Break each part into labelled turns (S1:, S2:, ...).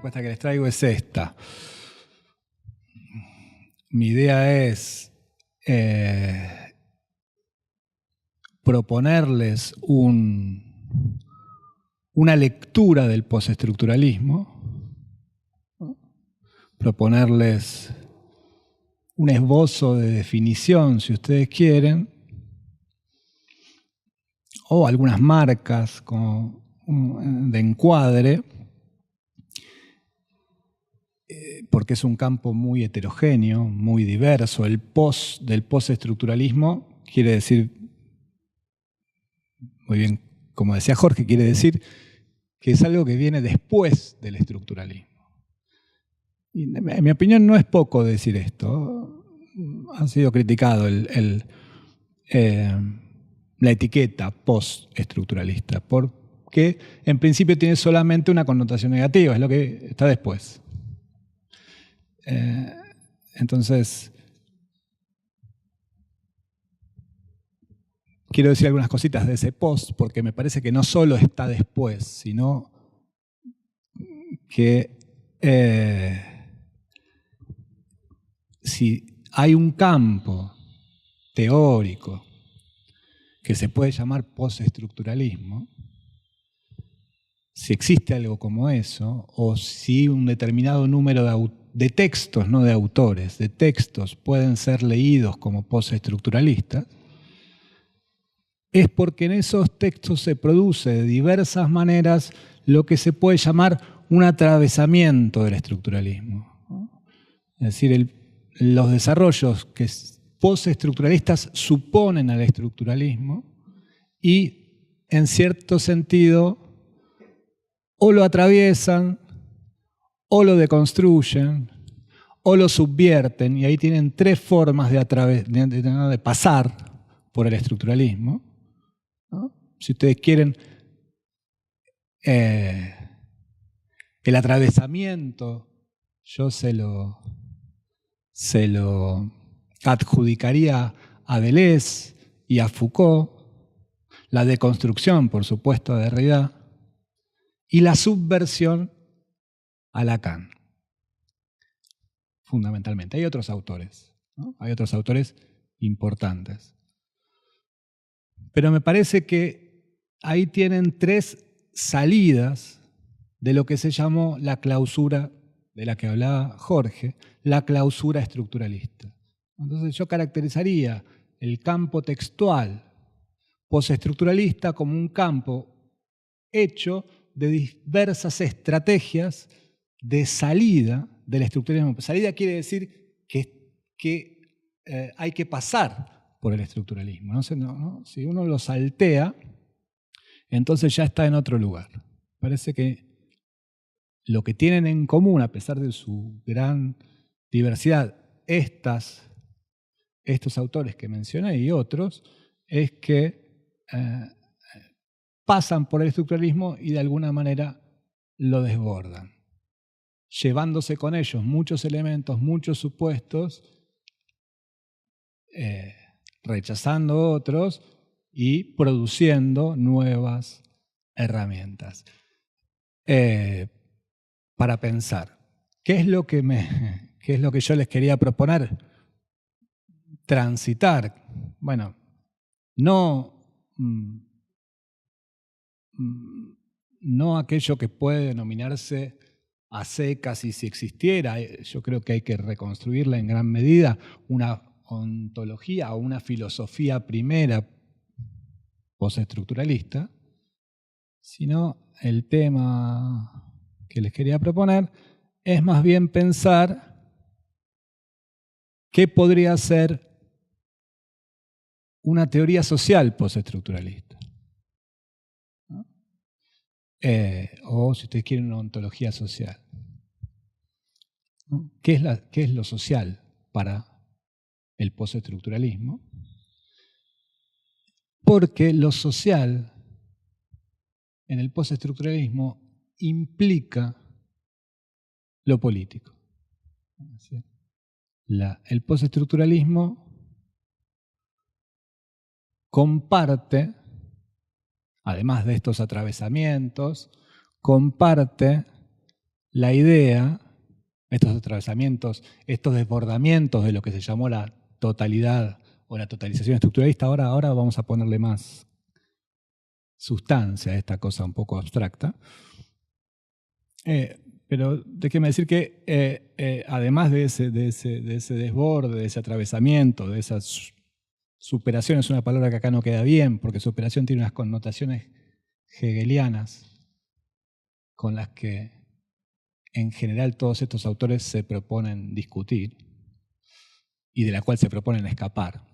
S1: propuesta que les traigo es esta. Mi idea es proponerles una lectura del postestructuralismo, ¿no? Proponerles un esbozo de definición, si ustedes quieren, o algunas marcas de encuadre, porque es un campo muy heterogéneo, muy diverso. El del postestructuralismo quiere decir, muy bien, como decía Jorge, quiere decir que es algo que viene después del estructuralismo. Y en mi opinión no es poco decir esto. Ha sido criticado la etiqueta postestructuralista, porque en principio tiene solamente una connotación negativa, es lo que está después. Entonces, quiero decir algunas cositas de ese post, porque me parece que no solo está después, sino que si hay un campo teórico que se puede llamar postestructuralismo, si existe algo como eso, o si un determinado número de textos, no de autores, de textos pueden ser leídos como postestructuralistas, es porque en esos textos se produce de diversas maneras lo que se puede llamar un atravesamiento del estructuralismo, ¿no? Es decir, los desarrollos que postestructuralistas suponen al estructuralismo y, en cierto sentido, o lo atraviesan, o lo deconstruyen, o lo subvierten, y ahí tienen tres formas de pasar por el estructuralismo, ¿no? Si ustedes quieren, el atravesamiento, yo se lo adjudicaría a Deleuze y a Foucault, la deconstrucción, por supuesto, a Derrida, y la subversión a Lacan, fundamentalmente. Hay otros autores, ¿no? Hay otros autores importantes. Pero me parece que ahí tienen tres salidas de lo que se llamó la clausura de la que hablaba Jorge, la clausura estructuralista. Entonces yo caracterizaría el campo textual postestructuralista como un campo hecho de diversas estrategias de salida del estructuralismo. Salida quiere decir que hay que pasar por el estructuralismo. ¿No? Si uno lo saltea, entonces ya está en otro lugar. Parece que lo que tienen en común, a pesar de su gran diversidad, estos autores que mencioné y otros, es que pasan por el estructuralismo y de alguna manera lo desbordan, llevándose con ellos muchos elementos, muchos supuestos, rechazando otros y produciendo nuevas herramientas. Para pensar, ¿qué es lo que yo les quería proponer? Transitar. Bueno, no aquello que puede denominarse a secas, y si existiera, yo creo que hay que reconstruirla en gran medida, una ontología o una filosofía primera postestructuralista, sino el tema que les quería proponer es más bien pensar qué podría ser una teoría social postestructuralista, ¿no? O si ustedes quieren una ontología social, ¿no? ¿Qué es lo social para el postestructuralismo? Porque lo social en el postestructuralismo implica lo político. El postestructuralismo comparte, además de estos atravesamientos, comparte la idea, estos atravesamientos, estos desbordamientos de lo que se llamó la totalidad o la totalización estructuralista, ahora vamos a ponerle más sustancia a esta cosa un poco abstracta. Pero déjeme decir que además de ese desborde, de ese atravesamiento, de esa superación, es una palabra que acá no queda bien, porque superación tiene unas connotaciones hegelianas con las que en general todos estos autores se proponen discutir y de la cual se proponen escapar.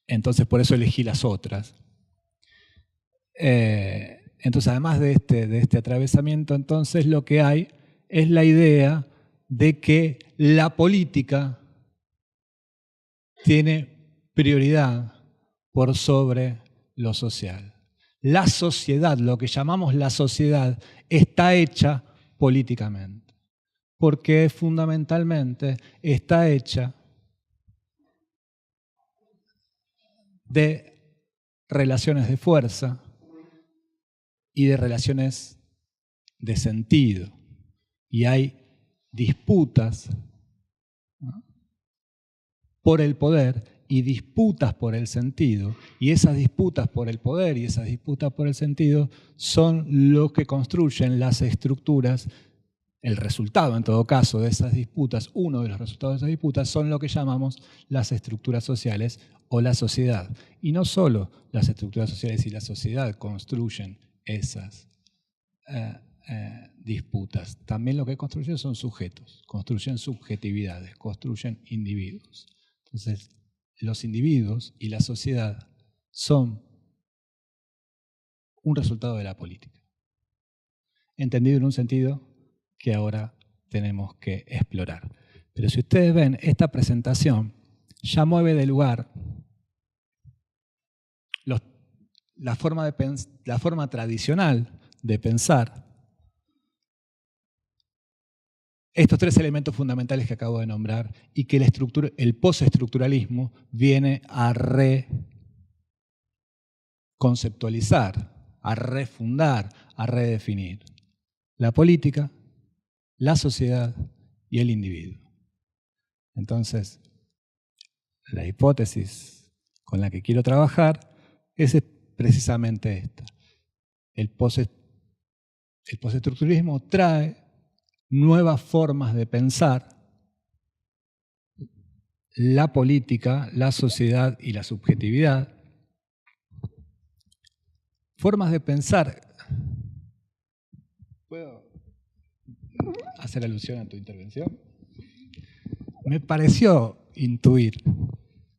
S1: Entonces por eso elegí las otras. Entonces, además de este atravesamiento, entonces lo que hay es la idea de que la política tiene prioridad por sobre lo social. La sociedad, lo que llamamos la sociedad, está hecha políticamente, porque fundamentalmente está hecha de relaciones de fuerza y de relaciones de sentido. Y hay disputas, ¿no?, por el poder y disputas por el sentido. Y esas disputas por el poder y esas disputas por el sentido son lo que construyen las estructuras. El resultado, en todo caso, de esas disputas, uno de los resultados de esas disputas, son lo que llamamos las estructuras sociales o la sociedad. Y no solo las estructuras sociales y la sociedad construyen esas disputas. También lo que construyen son sujetos, construyen subjetividades, construyen individuos. Entonces, los individuos y la sociedad son un resultado de la política, entendido en un sentido que ahora tenemos que explorar. Pero si ustedes ven, esta presentación ya mueve de lugar la forma tradicional de pensar estos tres elementos fundamentales que acabo de nombrar y que el postestructuralismo viene a reconceptualizar, a refundar, a redefinir. La política, la sociedad y el individuo. Entonces, la hipótesis con la que quiero trabajar es precisamente esta. El postestructuralismo trae nuevas formas de pensar la política, la sociedad y la subjetividad. Formas de pensar. ¿Puedo hacer alusión a tu intervención? Me pareció intuir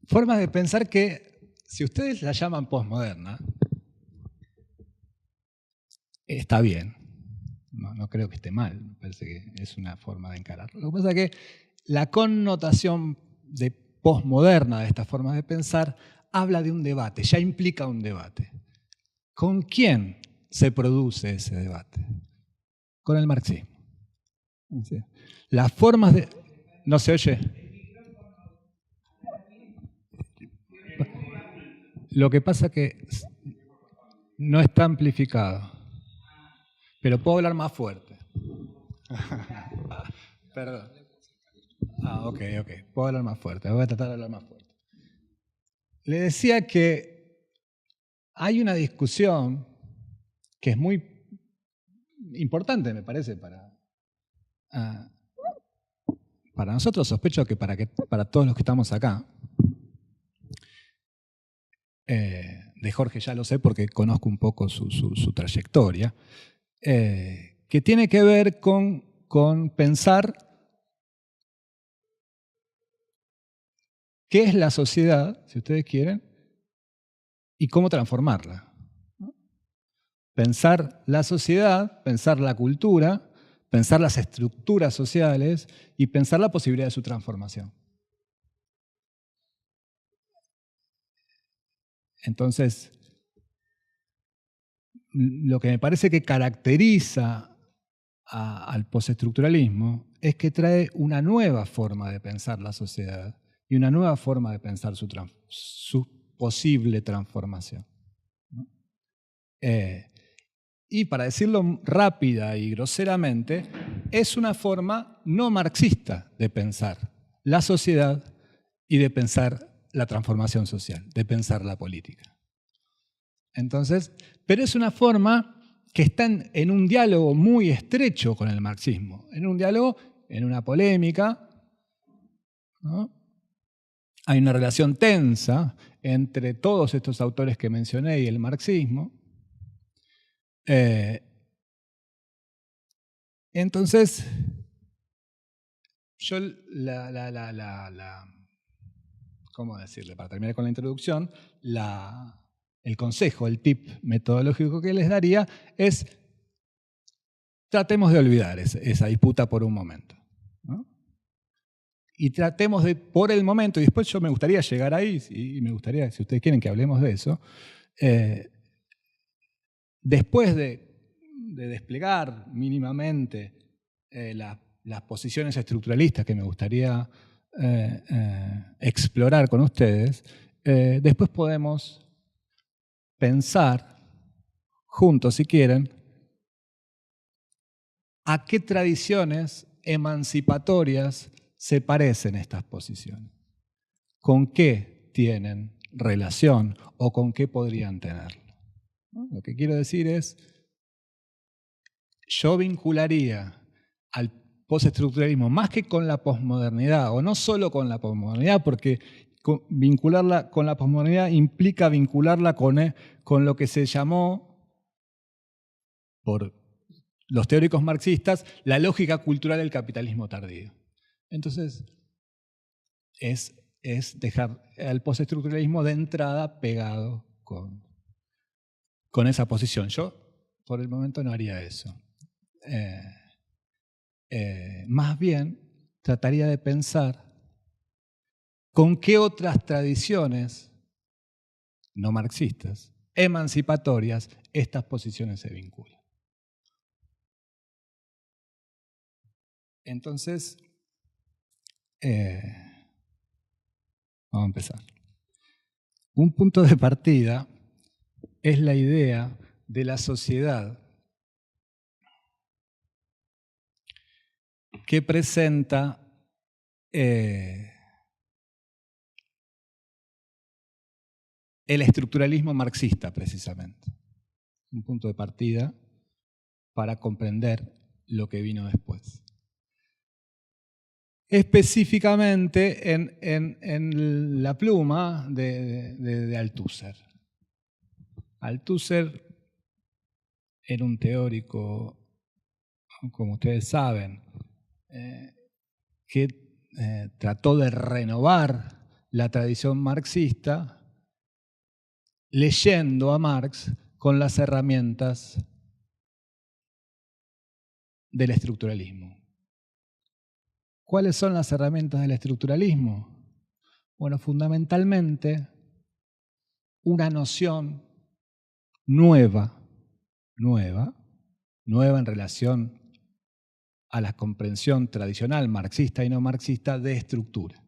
S1: formas de pensar que, si ustedes la llaman posmoderna, está bien. No creo que esté mal, me parece que es una forma de encararlo. Lo que pasa es que la connotación de posmoderna de esta forma de pensar habla de un debate, ya implica un debate. ¿Con quién se produce ese debate? Con el marxismo. Las formas de... ¿No se oye? Lo que pasa es que no está amplificado. Pero puedo hablar más fuerte. Perdón. Ok. Puedo hablar más fuerte. Voy a tratar de hablar más fuerte. Le decía que hay una discusión que es muy importante, me parece, para nosotros. Sospecho que para todos los que estamos acá. De Jorge ya lo sé porque conozco un poco su trayectoria. Que tiene que ver con pensar qué es la sociedad, si ustedes quieren, y cómo transformarla. Pensar la sociedad, pensar la cultura, pensar las estructuras sociales y pensar la posibilidad de su transformación. Entonces, lo que me parece que caracteriza al postestructuralismo es que trae una nueva forma de pensar la sociedad y una nueva forma de pensar su posible transformación, ¿no? y para decirlo rápida y groseramente, es una forma no marxista de pensar la sociedad y de pensar la transformación social, de pensar la política. Entonces, pero es una forma que está en un diálogo muy estrecho con el marxismo, en un diálogo, en una polémica, ¿no? Hay una relación tensa entre todos estos autores que mencioné y el marxismo. Entonces, yo ¿cómo decirle? Para terminar con la introducción, el consejo, el tip metodológico que les daría es tratemos de olvidar esa disputa por un momento, ¿no? Y tratemos de, por el momento, y después yo me gustaría llegar ahí, y me gustaría, si ustedes quieren que hablemos de eso, después de desplegar mínimamente las posiciones estructuralistas que me gustaría explorar con ustedes, después podemos pensar juntos, si quieren, a qué tradiciones emancipatorias se parecen estas posiciones, con qué tienen relación o con qué podrían tenerla. ¿No? Lo que quiero decir es, yo vincularía al postestructuralismo más que con la posmodernidad, o no solo con la posmodernidad, porque vincularla con la posmodernidad implica vincularla con lo que se llamó, por los teóricos marxistas, la lógica cultural del capitalismo tardío. Entonces, es dejar al postestructuralismo de entrada pegado con esa posición. Yo, por el momento, no haría eso. Más bien, trataría de pensar con qué otras tradiciones no marxistas, emancipatorias, estas posiciones se vinculan. Entonces, vamos a empezar. Un punto de partida es la idea de la sociedad que presenta el estructuralismo marxista, precisamente. Un punto de partida para comprender lo que vino después. Específicamente en la pluma de Althusser. Althusser era un teórico, como ustedes saben, que trató de renovar la tradición marxista leyendo a Marx con las herramientas del estructuralismo. ¿Cuáles son las herramientas del estructuralismo? Bueno, fundamentalmente una noción nueva en relación a la comprensión tradicional marxista y no marxista de estructura.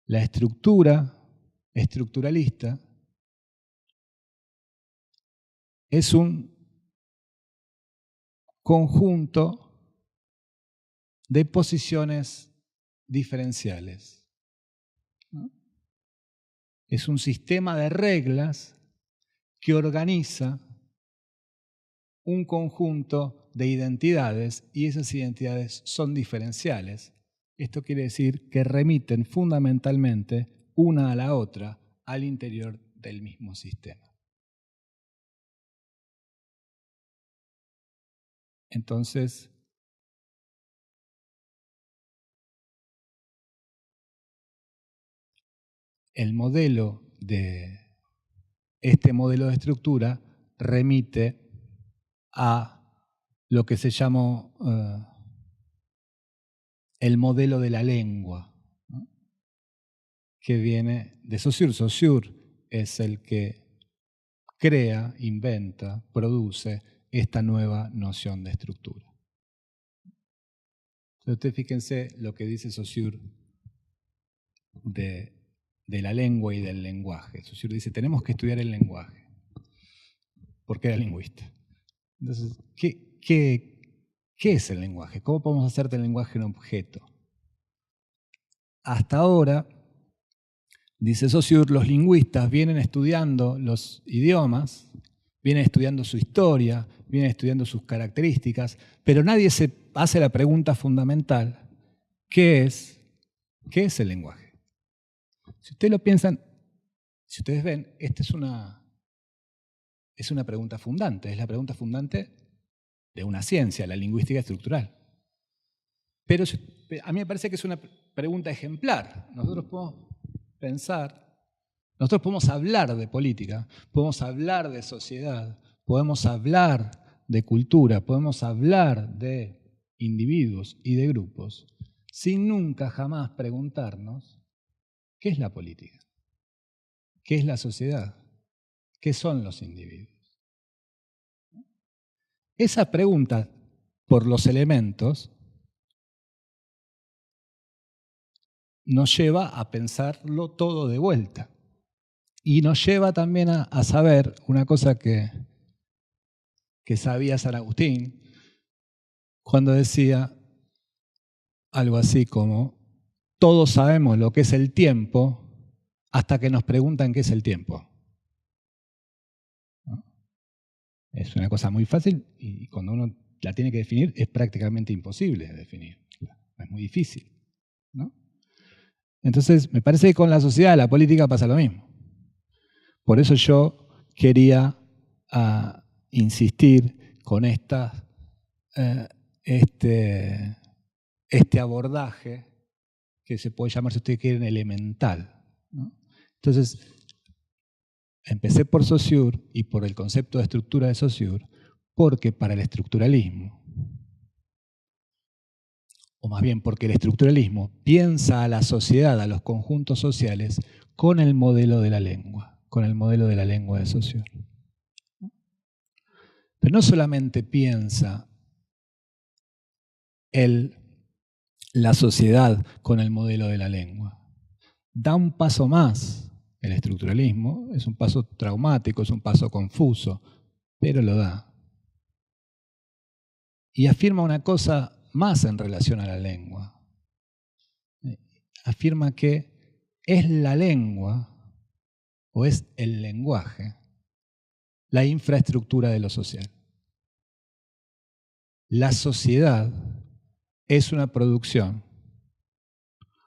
S1: La estructura estructuralista es un conjunto de posiciones diferenciales, ¿no? Es un sistema de reglas que organiza un conjunto de identidades y esas identidades son diferenciales. Esto quiere decir que remiten fundamentalmente una a la otra al interior del mismo sistema. Entonces, este modelo de estructura remite a lo que se llamó el modelo de la lengua, ¿no? Que viene de Saussure. Saussure es el que crea, inventa, produce esta nueva noción de estructura. Entonces, ustedes fíjense lo que dice Saussure de la lengua y del lenguaje. Saussure dice, tenemos que estudiar el lenguaje. porque era lingüista. Entonces, ¿qué es el lenguaje? ¿Cómo podemos hacer del lenguaje un objeto? Hasta ahora, dice Saussure, los lingüistas vienen estudiando los idiomas, vienen estudiando su historia, vienen estudiando sus características, pero nadie se hace la pregunta fundamental, ¿qué es el lenguaje? Si ustedes lo piensan, si ustedes ven, esta es una pregunta fundante, es la pregunta fundante de una ciencia, la lingüística estructural. Pero a mí me parece que es una pregunta ejemplar. Nosotros podemos pensar, nosotros podemos hablar de política, podemos hablar de sociedad, podemos hablar de cultura, podemos hablar de individuos y de grupos, sin nunca jamás preguntarnos ¿qué es la política? ¿Qué es la sociedad? ¿Qué son los individuos? Esa pregunta, por los elementos, nos lleva a pensarlo todo de vuelta. Y nos lleva también a saber una cosa que sabía San Agustín, cuando decía algo así como, todos sabemos lo que es el tiempo hasta que nos preguntan qué es el tiempo. ¿No? Es una cosa muy fácil y cuando uno la tiene que definir es prácticamente imposible de definir. Es muy difícil, ¿no? Entonces, me parece que con la sociedad, la política pasa lo mismo. Por eso yo quería insistir con este abordaje que se puede llamar, si ustedes quieren, elemental, ¿no? Entonces, empecé por Saussure y por el concepto de estructura de Saussure, porque para el estructuralismo, o más bien porque el estructuralismo piensa a la sociedad, a los conjuntos sociales, con el modelo de la lengua, con el modelo de la lengua de Saussure. Pero no solamente piensa la sociedad con el modelo de la lengua, da un paso más. El estructuralismo es un paso traumático, es un paso confuso, pero lo da. Y afirma una cosa más en relación a la lengua. Afirma que es la lengua, o es el lenguaje, la infraestructura de lo social. La sociedad es una producción,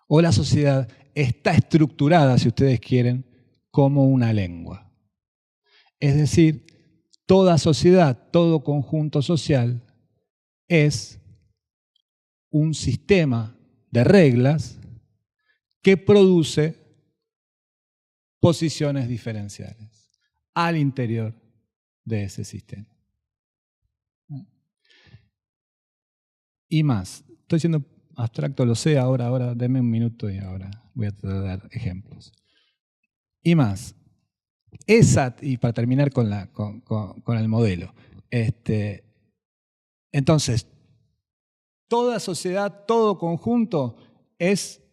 S1: o la sociedad está estructurada, si ustedes quieren, como una lengua. Es decir, toda sociedad, todo conjunto social es un sistema de reglas que produce posiciones diferenciales al interior de ese sistema. Y más, estoy siendo abstracto, lo sé, ahora denme un minuto y ahora voy a tratar de dar ejemplos. Y más, y para terminar con el modelo. Entonces, toda sociedad, todo conjunto es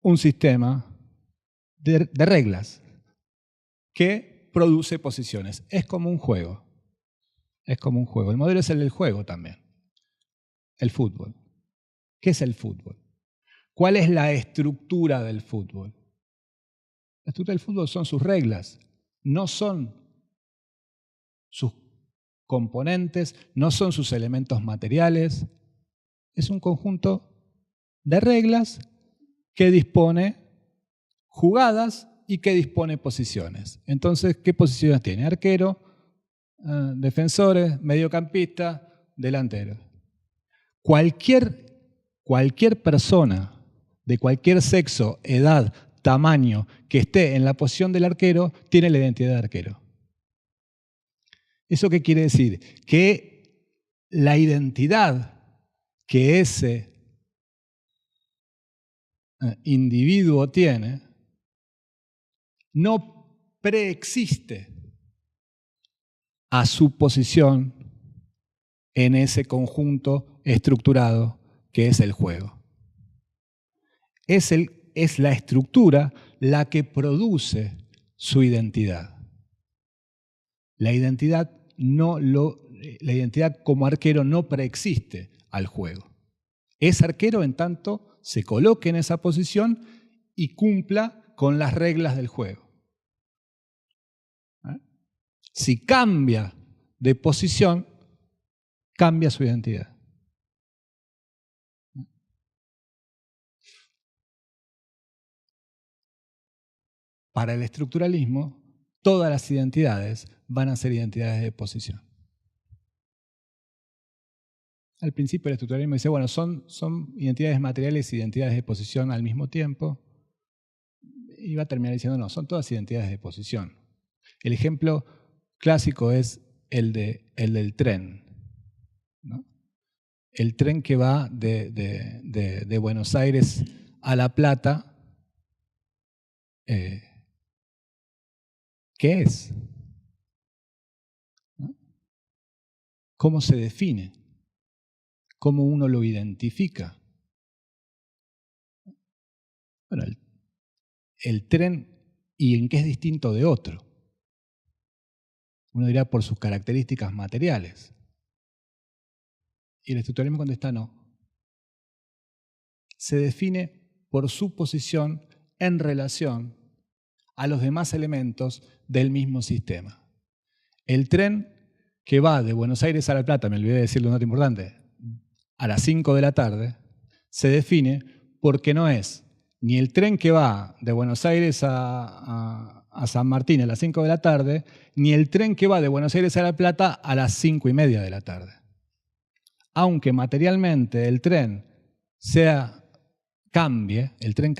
S1: un sistema de reglas que produce posiciones. Es como un juego. Es como un juego. El modelo es el del juego también. El fútbol. ¿Qué es el fútbol? ¿Cuál es la estructura del fútbol? La estructura del fútbol son sus reglas, no son sus componentes, no son sus elementos materiales. Es un conjunto de reglas que dispone jugadas y que dispone posiciones. Entonces, ¿qué posiciones tiene? Arquero, defensores, mediocampista, delantero. Cualquier persona de cualquier sexo, edad, tamaño que esté en la posición del arquero tiene la identidad de arquero. ¿Eso qué quiere decir? Que la identidad que ese individuo tiene no preexiste a su posición en ese conjunto estructurado que es el juego. Es la estructura la que produce su identidad. La identidad la identidad como arquero no preexiste al juego. Es arquero en tanto se coloque en esa posición y cumpla con las reglas del juego. Si cambia de posición, cambia su identidad. Para el estructuralismo, todas las identidades van a ser identidades de posición. Al principio el estructuralismo dice, bueno, son identidades materiales e identidades de posición al mismo tiempo. Y va a terminar diciendo, no, son todas identidades de posición. El ejemplo clásico es el del tren, ¿no? El tren que va de Buenos Aires a La Plata, ¿qué es? ¿No? ¿Cómo se define? ¿Cómo uno lo identifica? Bueno, el tren, ¿y en qué es distinto de otro? Uno dirá por sus características materiales. Y el estructuralismo contesta no. Se define por su posición en relación a los demás elementos del mismo sistema. El tren que va de Buenos Aires a La Plata, me olvidé de decirle un dato importante, a las 5 de la tarde, se define porque no es ni el tren que va de Buenos Aires a San Martín a las 5 de la tarde, ni el tren que va de Buenos Aires a La Plata a las 5:30 de la tarde. Aunque materialmente el tren cambie, el tren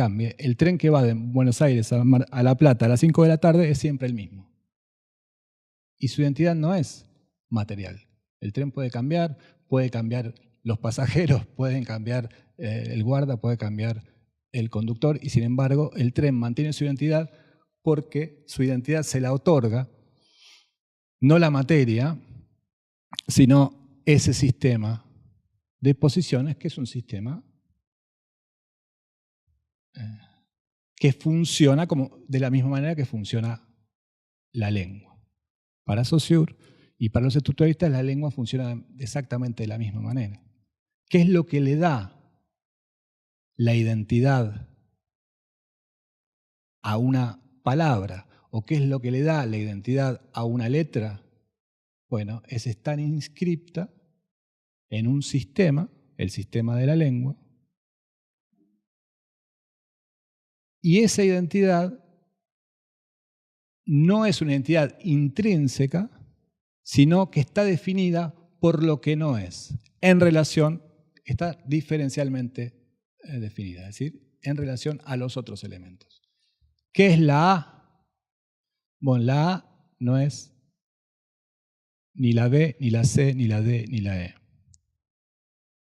S1: que va de Buenos Aires a La Plata a las 5 de la tarde es siempre el mismo. Y su identidad no es material. El tren puede cambiar los pasajeros, pueden cambiar el guarda, puede cambiar el conductor, y sin embargo el tren mantiene su identidad porque su identidad se la otorga no la materia, sino ese sistema de posiciones que es un sistema que funciona de la misma manera que funciona la lengua. Para Saussure y para los estructuralistas la lengua funciona exactamente de la misma manera. ¿Qué es lo que le da la identidad a una palabra? ¿O qué es lo que le da la identidad a una letra? Bueno, es estar inscripta en un sistema, el sistema de la lengua, y esa identidad no es una identidad intrínseca, sino que está definida por lo que no es, en relación, está diferencialmente definida, es decir, en relación a los otros elementos. ¿Qué es la A? Bueno, la A no es ni la B, ni la C, ni la D, ni la E.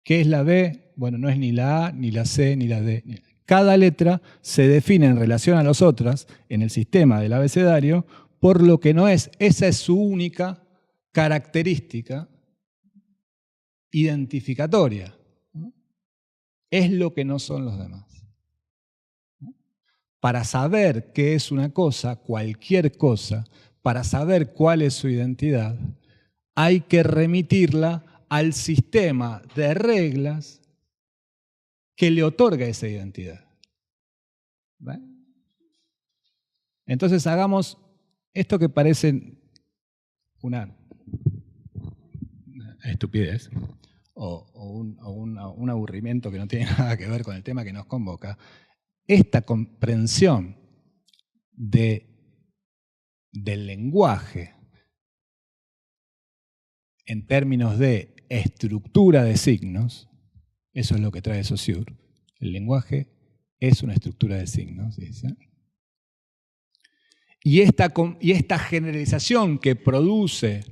S1: ¿Qué es la B? Bueno, no es ni la A, ni la C, ni la D. Cada letra se define en relación a las otras en el sistema del abecedario por lo que no es. Esa es su única característica identificatoria. Es lo que no son los demás. Para saber qué es una cosa, cualquier cosa, para saber cuál es su identidad, hay que remitirla al sistema de reglas que le otorga esa identidad. ¿Vale? Entonces hagamos esto que parece una estupidez o un aburrimiento que no tiene nada que ver con el tema que nos convoca. Esta comprensión del lenguaje en términos de estructura de signos, eso es lo que trae Saussure. El lenguaje es una estructura de signos, dice. Y esta generalización que produce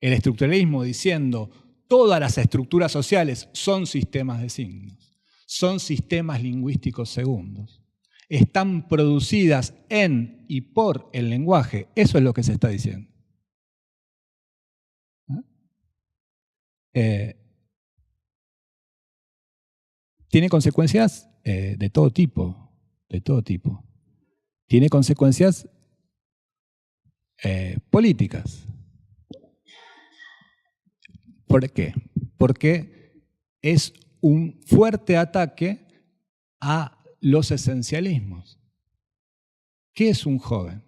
S1: el estructuralismo diciendo todas las estructuras sociales son sistemas de signos, son sistemas lingüísticos segundos, están producidas en y por el lenguaje, eso es lo que se está diciendo. Tiene consecuencias de todo tipo, Tiene consecuencias políticas. ¿Por qué? Porque es un fuerte ataque a los esencialismos. ¿Qué es un joven?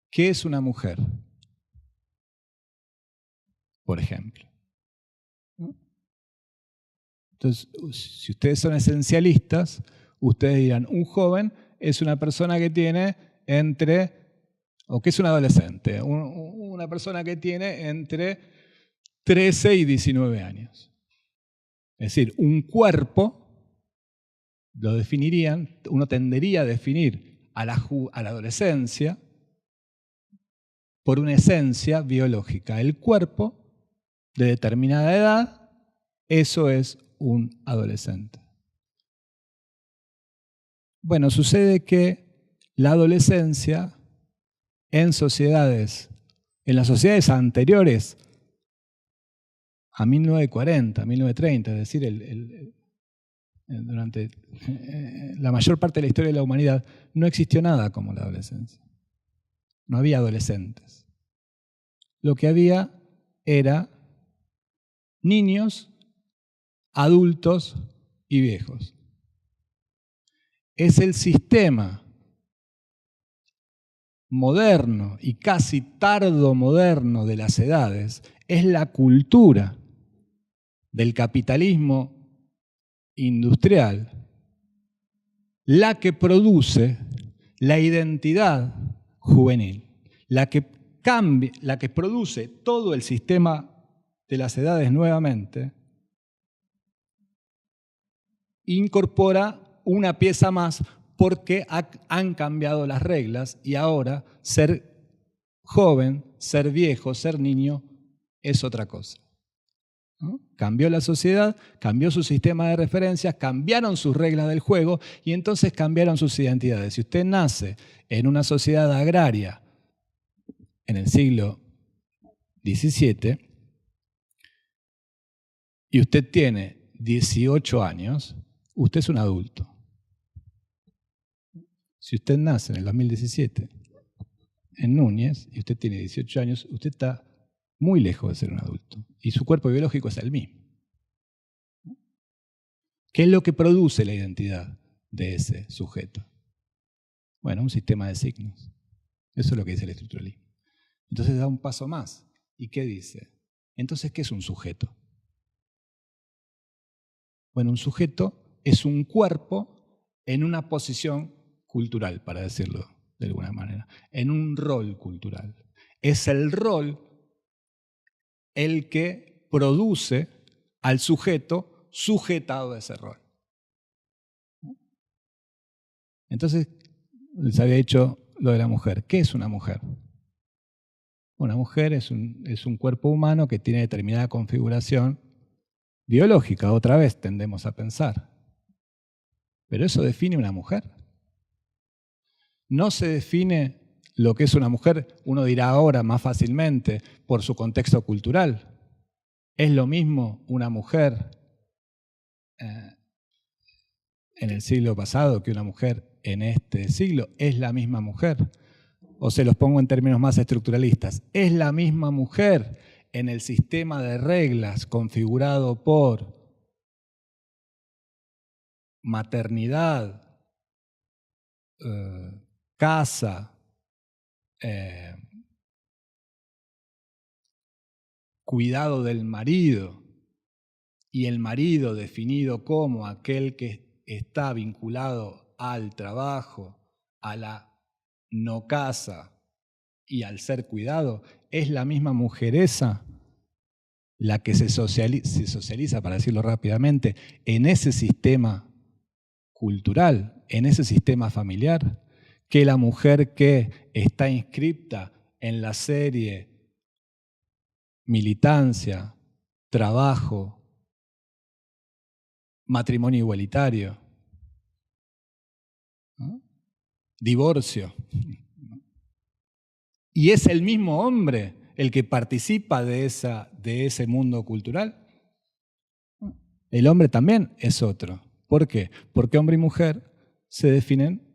S1: ¿Qué es una mujer? Por ejemplo. Entonces, si ustedes son esencialistas, ustedes dirán, un joven es una persona que tiene o que es un adolescente, una persona que tiene entre 13 y 19 años. Es decir, un cuerpo, lo definirían, uno tendería a definir a la adolescencia por una esencia biológica. El cuerpo de determinada edad, eso es un adolescente. Bueno, sucede que la adolescencia en las sociedades anteriores a 1940, 1930, es decir, durante la mayor parte de la historia de la humanidad, no existió nada como la adolescencia. No había adolescentes. Lo que había era niños, adultos y viejos. Es el sistema moderno y casi tardomoderno de las edades, es la cultura del capitalismo industrial la que produce la identidad juvenil, la que produce todo el sistema de las edades nuevamente, incorpora una pieza más porque han cambiado las reglas y ahora ser joven, ser viejo, ser niño es otra cosa. ¿No? Cambió la sociedad, cambió su sistema de referencias, cambiaron sus reglas del juego y entonces cambiaron sus identidades. Si usted nace en una sociedad agraria en el siglo XVII y usted tiene 18 años, usted es un adulto. Si usted nace en el 2017 en Núñez y usted tiene 18 años, usted está muy lejos de ser un adulto y su cuerpo biológico es el mismo. ¿Qué es lo que produce la identidad de ese sujeto? Bueno, un sistema de signos. Eso es lo que dice el estructuralismo. Entonces da un paso más. ¿Y qué dice? Entonces, ¿qué es un sujeto? Bueno, un sujeto es un cuerpo en una posición cultural, para decirlo de alguna manera, en un rol cultural. Es el rol el que produce al sujeto sujetado a ese rol. Entonces, les había dicho lo de la mujer. ¿Qué es una mujer? Una mujer es un cuerpo humano que tiene determinada configuración biológica, otra vez tendemos a pensar. Pero eso define una mujer. No se define lo que es una mujer, uno dirá ahora más fácilmente, por su contexto cultural. Es lo mismo una mujer en el siglo pasado que una mujer en este siglo. Es la misma mujer. O se los pongo en términos más estructuralistas. Es la misma mujer en el sistema de reglas configurado por maternidad, casa, cuidado del marido, y el marido definido como aquel que está vinculado al trabajo, a la no casa y al ser cuidado, es la misma mujer esa la que se socializa, para decirlo rápidamente, en ese sistema cultural, en ese sistema familiar, que la mujer que está inscripta en la serie militancia, trabajo, matrimonio igualitario, ¿no? Divorcio. Y es el mismo hombre el que participa de ese mundo cultural. El hombre también es otro. ¿Por qué? Porque hombre y mujer se definen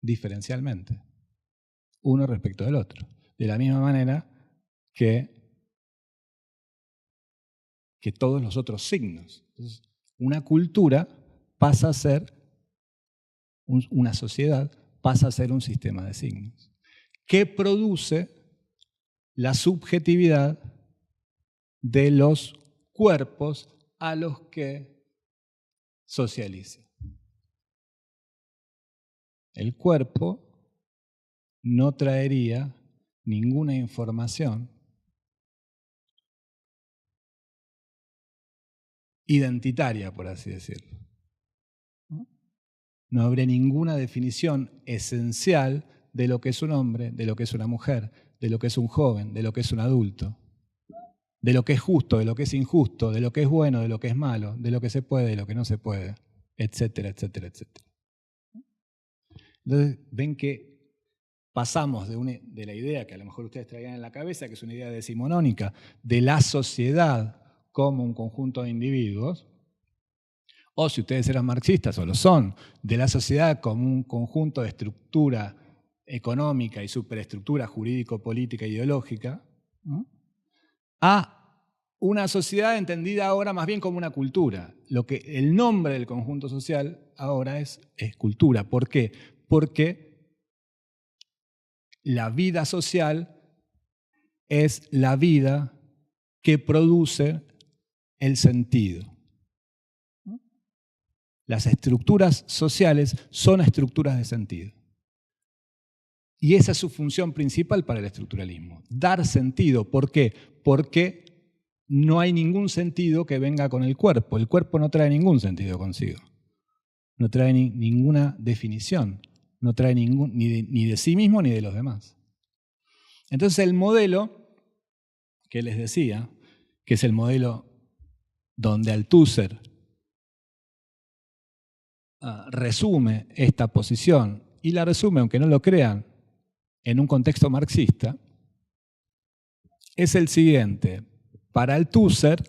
S1: diferencialmente, uno respecto del otro. De la misma manera que que todos los otros signos. Entonces, una cultura pasa a ser, una sociedad pasa a ser un sistema de signos, que produce la subjetividad de los cuerpos a los que socializa. El cuerpo no traería ninguna información identitaria, por así decirlo. No habría ninguna definición esencial de lo que es un hombre, de lo que es una mujer, de lo que es un joven, de lo que es un adulto, de lo que es justo, de lo que es injusto, de lo que es bueno, de lo que es malo, de lo que se puede, de lo que no se puede, etcétera, etcétera, etcétera. Entonces, ven que pasamos de la idea que a lo mejor ustedes traían en la cabeza, que es una idea decimonónica, de la sociedad como un conjunto de individuos, o si ustedes eran marxistas, o lo son, de la sociedad como un conjunto de estructura económica y superestructura jurídico-política e ideológica, ¿no?, a una sociedad entendida ahora más bien como una cultura. El nombre del conjunto social ahora es cultura. ¿Por qué? Porque la vida social es la vida que produce el sentido. Las estructuras sociales son estructuras de sentido. Y esa es su función principal para el estructuralismo, dar sentido. ¿Por qué? Porque no hay ningún sentido que venga con el cuerpo. El cuerpo no trae ningún sentido consigo. No trae ninguna definición. No trae ni de sí mismo ni de los demás. Entonces el modelo que les decía, que es el modelo donde Althusser resume esta posición, y la resume, aunque no lo crean, en un contexto marxista, es el siguiente. Para Althusser,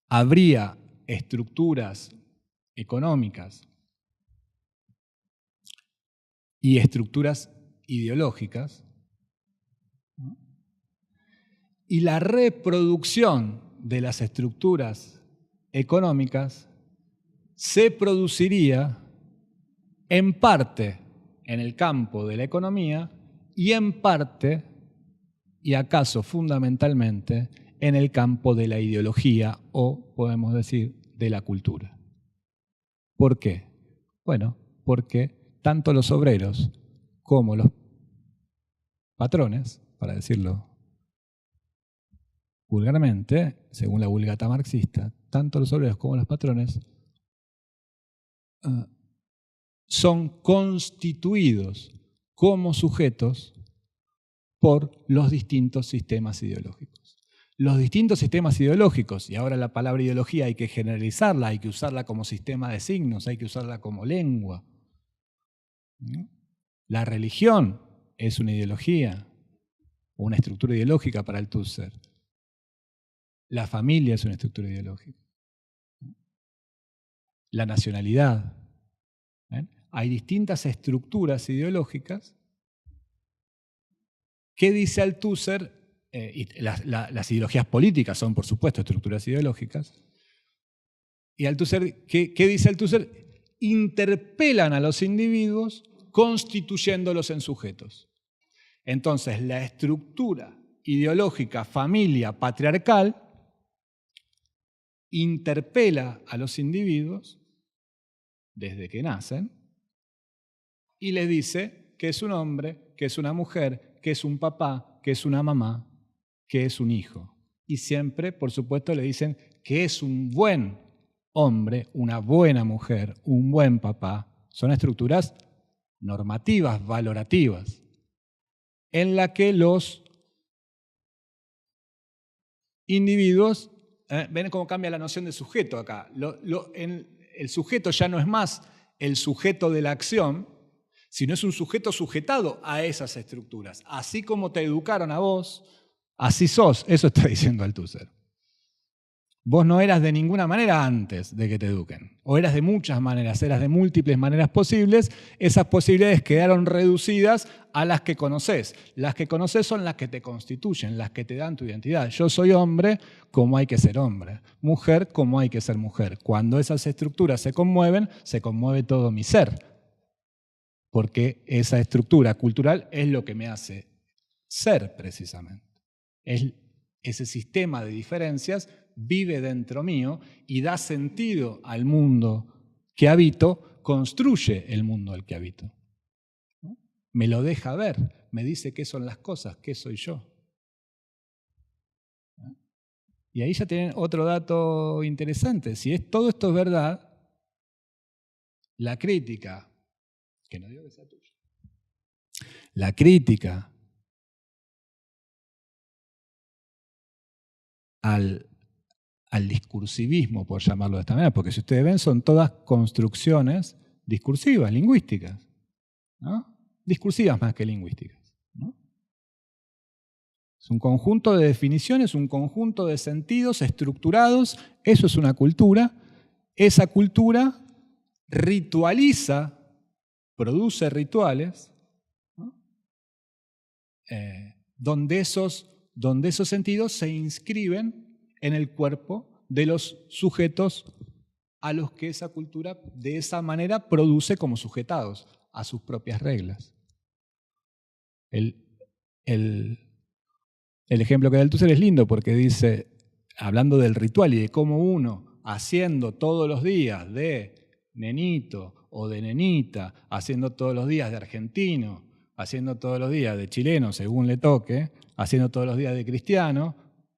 S1: habría estructuras económicas y estructuras ideológicas, ¿no?, y la reproducción de las estructuras económicas se produciría en parte en el campo de la economía y en parte, y acaso fundamentalmente, en el campo de la ideología o, podemos decir, de la cultura. ¿Por qué? Bueno, porque tanto los obreros como los patrones, para decirlo vulgarmente, según la vulgata marxista, tanto los obreros como los patrones son constituidos como sujetos por los distintos sistemas ideológicos. Los distintos sistemas ideológicos, y ahora la palabra ideología hay que generalizarla, hay que usarla como sistema de signos, hay que usarla como lengua, ¿no? La religión es una ideología, una estructura ideológica para Althusser. La familia es una estructura ideológica. La nacionalidad. ¿Ven? Hay distintas estructuras ideológicas que dice Althusser, y las ideologías políticas son, por supuesto, estructuras ideológicas. Y Althusser, ¿qué dice Althusser? Interpelan a los individuos constituyéndolos en sujetos. Entonces, la estructura ideológica familia patriarcal interpela a los individuos desde que nacen y les dice que es un hombre, que es una mujer, que es un papá, que es una mamá, que es un hijo. Y siempre, por supuesto, le dicen que es un buen hombre, una buena mujer, un buen papá. Son estructuras normativas, valorativas, en la que los individuos, ven cómo cambia la noción de sujeto acá. El sujeto ya no es más el sujeto de la acción, sino es un sujeto sujetado a esas estructuras. Así como te educaron a vos, así sos. Eso está diciendo Althusser. Vos no eras de ninguna manera antes de que te eduquen. O eras de muchas maneras, eras de múltiples maneras posibles. Esas posibilidades quedaron reducidas a las que conocés. Las que conocés son las que te constituyen, las que te dan tu identidad. Yo soy hombre como hay que ser hombre. Mujer como hay que ser mujer. Cuando esas estructuras se conmueve todo mi ser. Porque esa estructura cultural es lo que me hace ser precisamente. Ese sistema de diferencias vive dentro mío y da sentido al mundo que habito, construye el mundo al que habito. ¿No? Me lo deja ver, me dice qué son las cosas, qué soy yo. ¿No? Y ahí ya tienen otro dato interesante. Si todo esto es verdad, la crítica, que no digo que sea tuya, la crítica al discursivismo, por llamarlo de esta manera, porque si ustedes ven, son todas construcciones discursivas, lingüísticas, ¿no? Discursivas más que lingüísticas, ¿no? Es un conjunto de definiciones, un conjunto de sentidos estructurados, eso es una cultura. Esa cultura ritualiza, produce rituales, ¿no? Donde esos sentidos se inscriben en el cuerpo de los sujetos a los que esa cultura de esa manera produce como sujetados a sus propias reglas. El ejemplo que da el Althusser es lindo porque dice, hablando del ritual y de cómo uno, haciendo todos los días de nenito o de nenita, haciendo todos los días de argentino, haciendo todos los días de chileno, según le toque, haciendo todos los días de cristiano,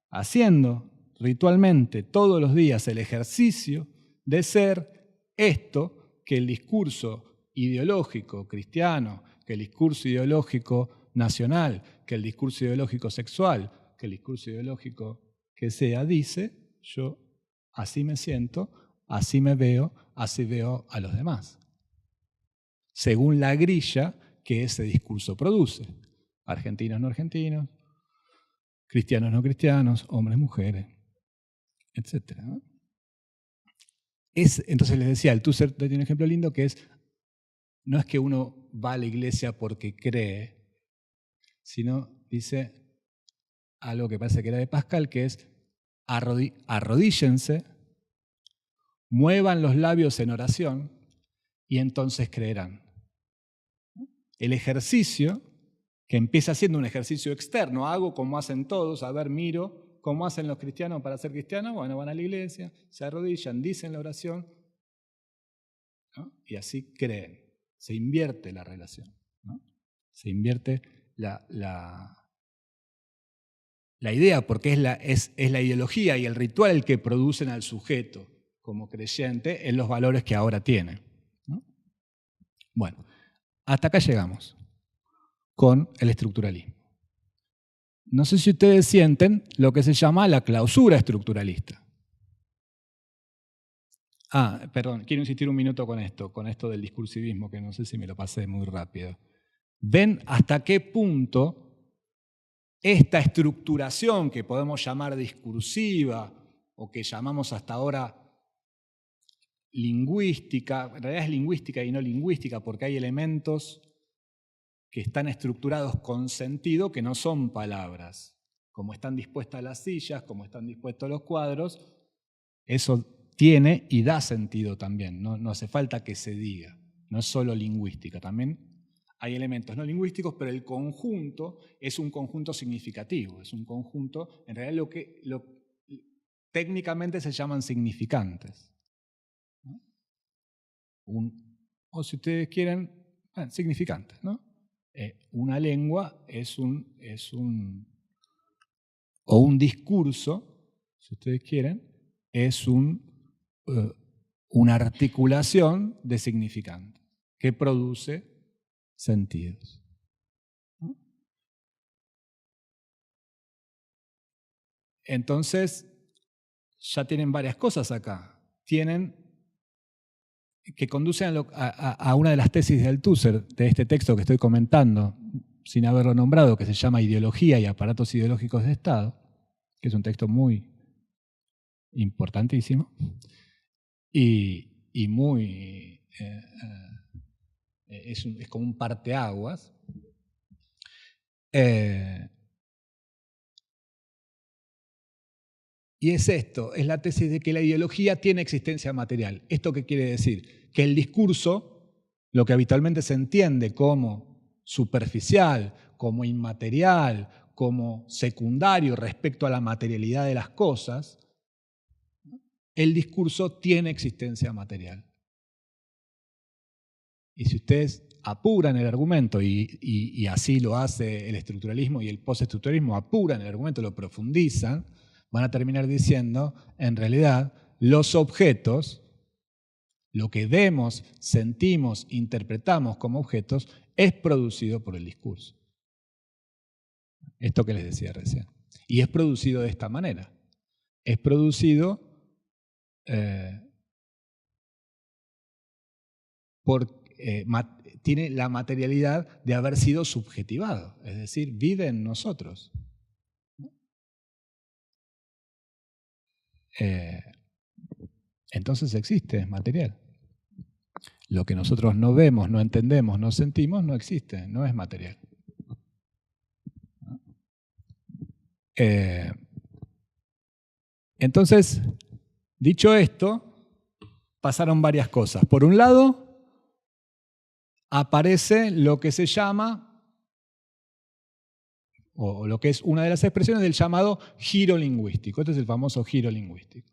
S1: haciendo ritualmente todos los días el ejercicio de ser esto que el discurso ideológico cristiano, que el discurso ideológico nacional, que el discurso ideológico sexual, que el discurso ideológico que sea, dice, yo así me siento, así me veo, así veo a los demás. Según la grilla que ese discurso produce. Argentinos, no argentinos, cristianos, no cristianos, hombres, mujeres, etc. Entonces les decía, Althusser tiene un ejemplo lindo que es, no es que uno va a la iglesia porque cree, sino dice algo que parece que era de Pascal, que es arrodíllense, muevan los labios en oración y entonces creerán. El ejercicio, que empieza siendo un ejercicio externo, hago como hacen todos, a ver, miro cómo hacen los cristianos para ser cristianos, bueno, van a la iglesia, se arrodillan, dicen la oración, ¿no? Y así creen. Se invierte la relación, ¿no? Se invierte la idea, porque es la ideología y el ritual el que producen al sujeto como creyente en los valores que ahora tiene, ¿no? Bueno, hasta acá llegamos con el estructuralismo. No sé si ustedes sienten lo que se llama la clausura estructuralista. Perdón, quiero insistir un minuto con esto del discursivismo, que no sé si me lo pasé muy rápido. ¿Ven hasta qué punto esta estructuración que podemos llamar discursiva o que llamamos hasta ahora lingüística, en realidad es lingüística y no lingüística porque hay elementos que están estructurados con sentido que no son palabras, como están dispuestas las sillas, como están dispuestos los cuadros, eso tiene y da sentido también, no hace falta que se diga, no es solo lingüística, también hay elementos no lingüísticos, pero el conjunto es un conjunto significativo, es un conjunto, en realidad técnicamente se llaman significantes, ¿no? O si ustedes quieren, significantes, ¿no? Una lengua o un discurso, si ustedes quieren, es una articulación de significantes que produce sentidos, ¿no? Entonces, ya tienen varias cosas acá. Tienen que conducen a una de las tesis de Althusser, de este texto que estoy comentando, sin haberlo nombrado, que se llama Ideología y aparatos ideológicos de Estado, que es un texto muy importantísimo, y muy... es como un parteaguas. Y es esto, es la tesis de que la ideología tiene existencia material. ¿Esto qué quiere decir? Que el discurso, lo que habitualmente se entiende como superficial, como inmaterial, como secundario respecto a la materialidad de las cosas, el discurso tiene existencia material. Y si ustedes apuran el argumento, y así lo hace el estructuralismo y el postestructuralismo, apuran el argumento, lo profundizan, van a terminar diciendo, en realidad, los objetos, lo que vemos, sentimos, interpretamos como objetos, es producido por el discurso. Esto que les decía recién. Y es producido de esta manera. Es producido tiene la materialidad de haber sido subjetivado, es decir, vive en nosotros. Entonces existe, es material. Lo que nosotros no vemos, no entendemos, no sentimos, no existe, no es material. Entonces, dicho esto, pasaron varias cosas. Por un lado, aparece lo que se llama, o lo que es una de las expresiones del llamado giro lingüístico. Este es el famoso giro lingüístico.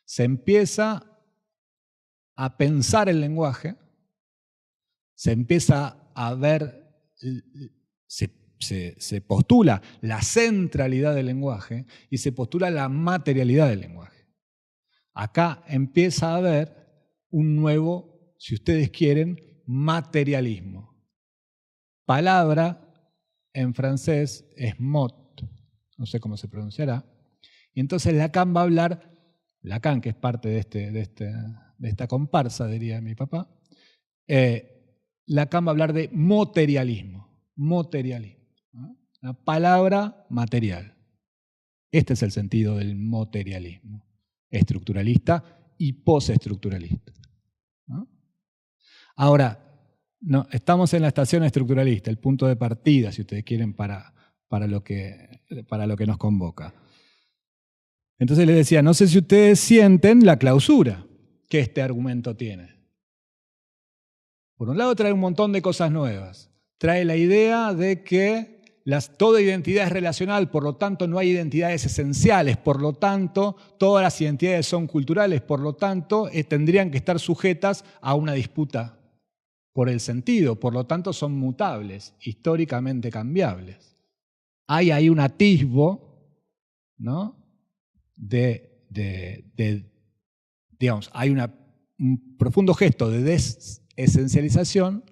S1: Se empieza a pensar el lenguaje, se empieza a ver, se postula la centralidad del lenguaje y se postula la materialidad del lenguaje. Acá empieza a haber un nuevo, si ustedes quieren, materialismo. Palabra en francés es mot, no sé cómo se pronunciará, y entonces Lacan va a hablar, Lacan, que es parte de esta comparsa, diría mi papá, Lacan va a hablar de materialismo, ¿no? La palabra material. Este es el sentido del materialismo, estructuralista y postestructuralista, ¿no? Ahora, no, estamos en la estación estructuralista, el punto de partida, si ustedes quieren, para lo que nos convoca. Entonces les decía, no sé si ustedes sienten la clausura que este argumento tiene. Por un lado trae un montón de cosas nuevas. Trae la idea de que toda identidad es relacional, por lo tanto no hay identidades esenciales, por lo tanto todas las identidades son culturales, por lo tanto tendrían que estar sujetas a una disputa por el sentido, por lo tanto son mutables, históricamente cambiables. Hay ahí un atisbo, ¿no? Digamos, hay un profundo gesto de desesencialización,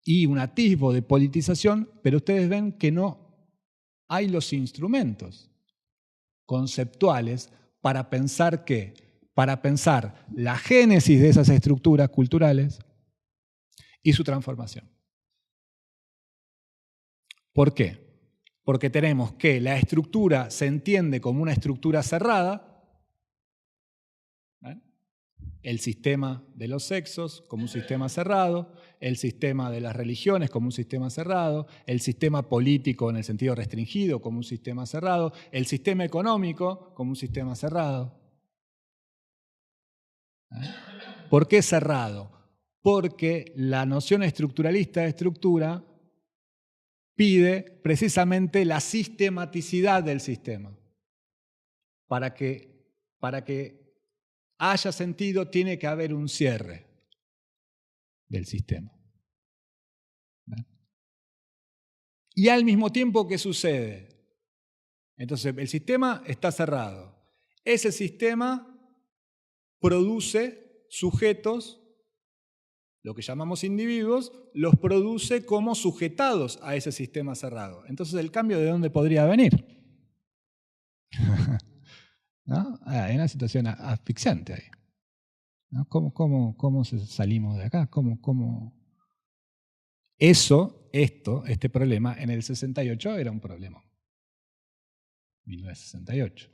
S1: y un atisbo de politización, pero ustedes ven que no hay los instrumentos conceptuales para pensar para pensar la génesis de esas estructuras culturales y su transformación. ¿Por qué? Porque tenemos que la estructura se entiende como una estructura cerrada, ¿ven? El sistema de los sexos como un sistema cerrado, el sistema de las religiones como un sistema cerrado, el sistema político en el sentido restringido como un sistema cerrado, el sistema económico como un sistema cerrado. ¿Por qué cerrado? Porque la noción estructuralista de estructura pide precisamente la sistematicidad del sistema. Para que haya sentido, tiene que haber un cierre del sistema. ¿Ven? Y al mismo tiempo, ¿qué sucede? Entonces, el sistema está cerrado. Ese sistema produce sujetos, lo que llamamos individuos, los produce como sujetados a ese sistema cerrado. Entonces, ¿el cambio de dónde podría venir? ¿No? Hay una situación asfixiante ahí. ¿No? ¿Cómo salimos de acá? Este problema en el 68 era un problema. 1968.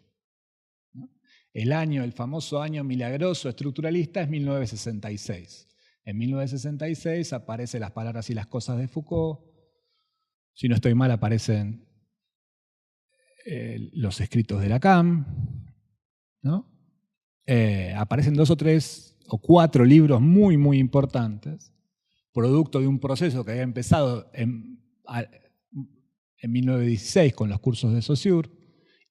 S1: El famoso año milagroso estructuralista es 1966. En 1966 aparecen Las palabras y las cosas de Foucault. Si no estoy mal, aparecen los escritos de Lacan, ¿no? Aparecen 2 o 3 o 4 libros muy, muy importantes, producto de un proceso que había empezado en 1916 con los cursos de Saussure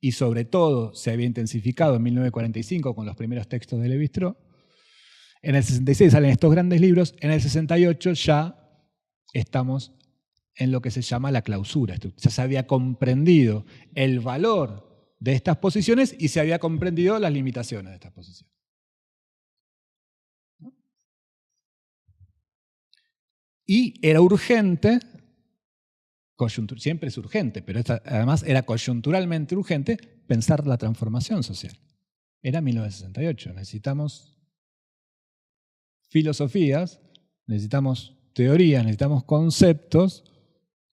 S1: y sobre todo se había intensificado en 1945 con los primeros textos de Lévi-Strauss. En el 66 salen estos grandes libros, en el 68 ya estamos en lo que se llama la clausura. Ya se había comprendido el valor de estas posiciones y se había comprendido las limitaciones de estas posiciones. Y era urgente, siempre es urgente, pero además era coyunturalmente urgente pensar la transformación social. Era 1968, necesitamos filosofías, necesitamos teorías, necesitamos conceptos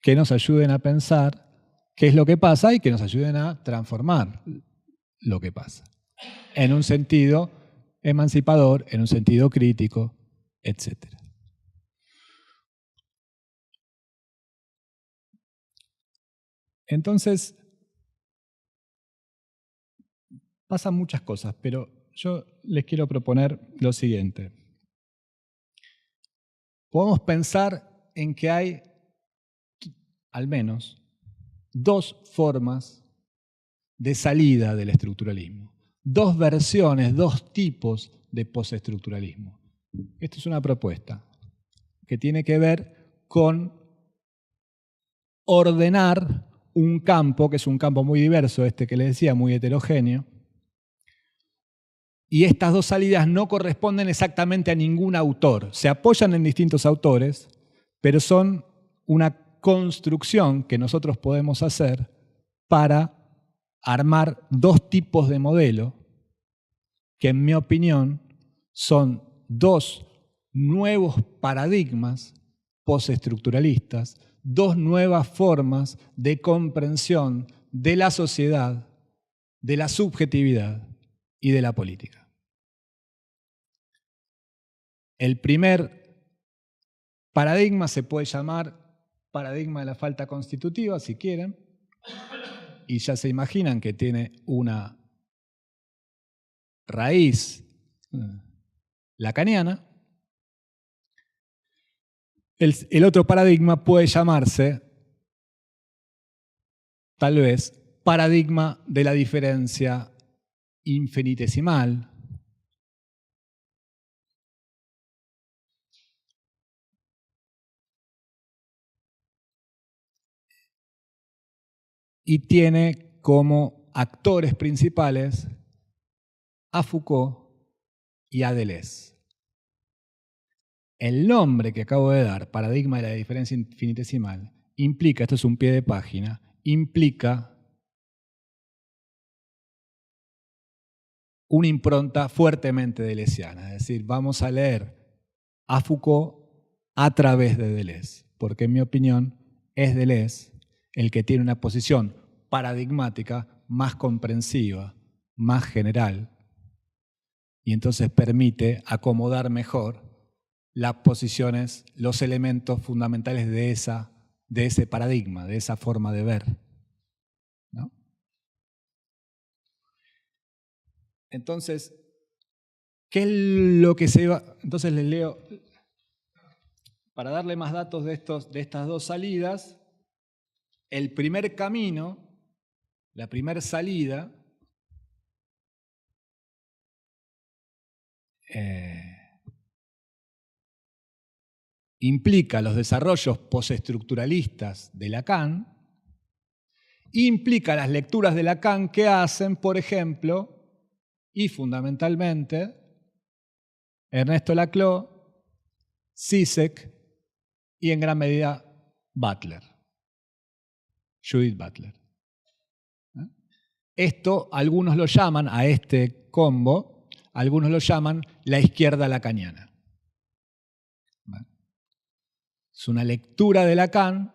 S1: que nos ayuden a pensar qué es lo que pasa y que nos ayuden a transformar lo que pasa. En un sentido emancipador, en un sentido crítico, etc. Entonces, pasan muchas cosas, pero yo les quiero proponer lo siguiente. Podemos pensar en que hay al menos 2 formas de salida del estructuralismo, 2 versiones, 2 tipos de postestructuralismo. Esta es una propuesta que tiene que ver con ordenar un campo, que es un campo muy diverso, este que les decía, muy heterogéneo, y estas 2 salidas no corresponden exactamente a ningún autor, se apoyan en distintos autores, pero son una construcción que nosotros podemos hacer para armar 2 tipos de modelo que, en mi opinión, son 2 nuevos paradigmas postestructuralistas, 2 nuevas formas de comprensión de la sociedad, de la subjetividad y de la política. El primer paradigma se puede llamar paradigma de la falta constitutiva, si quieren, y ya se imaginan que tiene una raíz lacaniana. El otro paradigma puede llamarse, tal vez, paradigma de la diferencia infinitesimal, y tiene como actores principales a Foucault y a Deleuze. El nombre que acabo de dar, paradigma de la diferencia infinitesimal, implica, esto es un pie de página, implica una impronta fuertemente deleuziana. Es decir, vamos a leer a Foucault a través de Deleuze, porque en mi opinión es Deleuze el que tiene una posición paradigmática más comprensiva, más general, y entonces permite acomodar mejor las posiciones, los elementos fundamentales de ese paradigma, de esa forma de ver, ¿no? Entonces, ¿qué es lo que se va? Entonces les leo, para darle más datos de estas 2 salidas, el primer camino, la primera salida, implica los desarrollos postestructuralistas de Lacan, implica las lecturas de Lacan que hacen, por ejemplo, y fundamentalmente, Ernesto Laclau, Zizek y en gran medida Butler, Judith Butler. Esto algunos lo llaman, a este combo, algunos lo llaman la izquierda lacaniana. Es una lectura de Lacan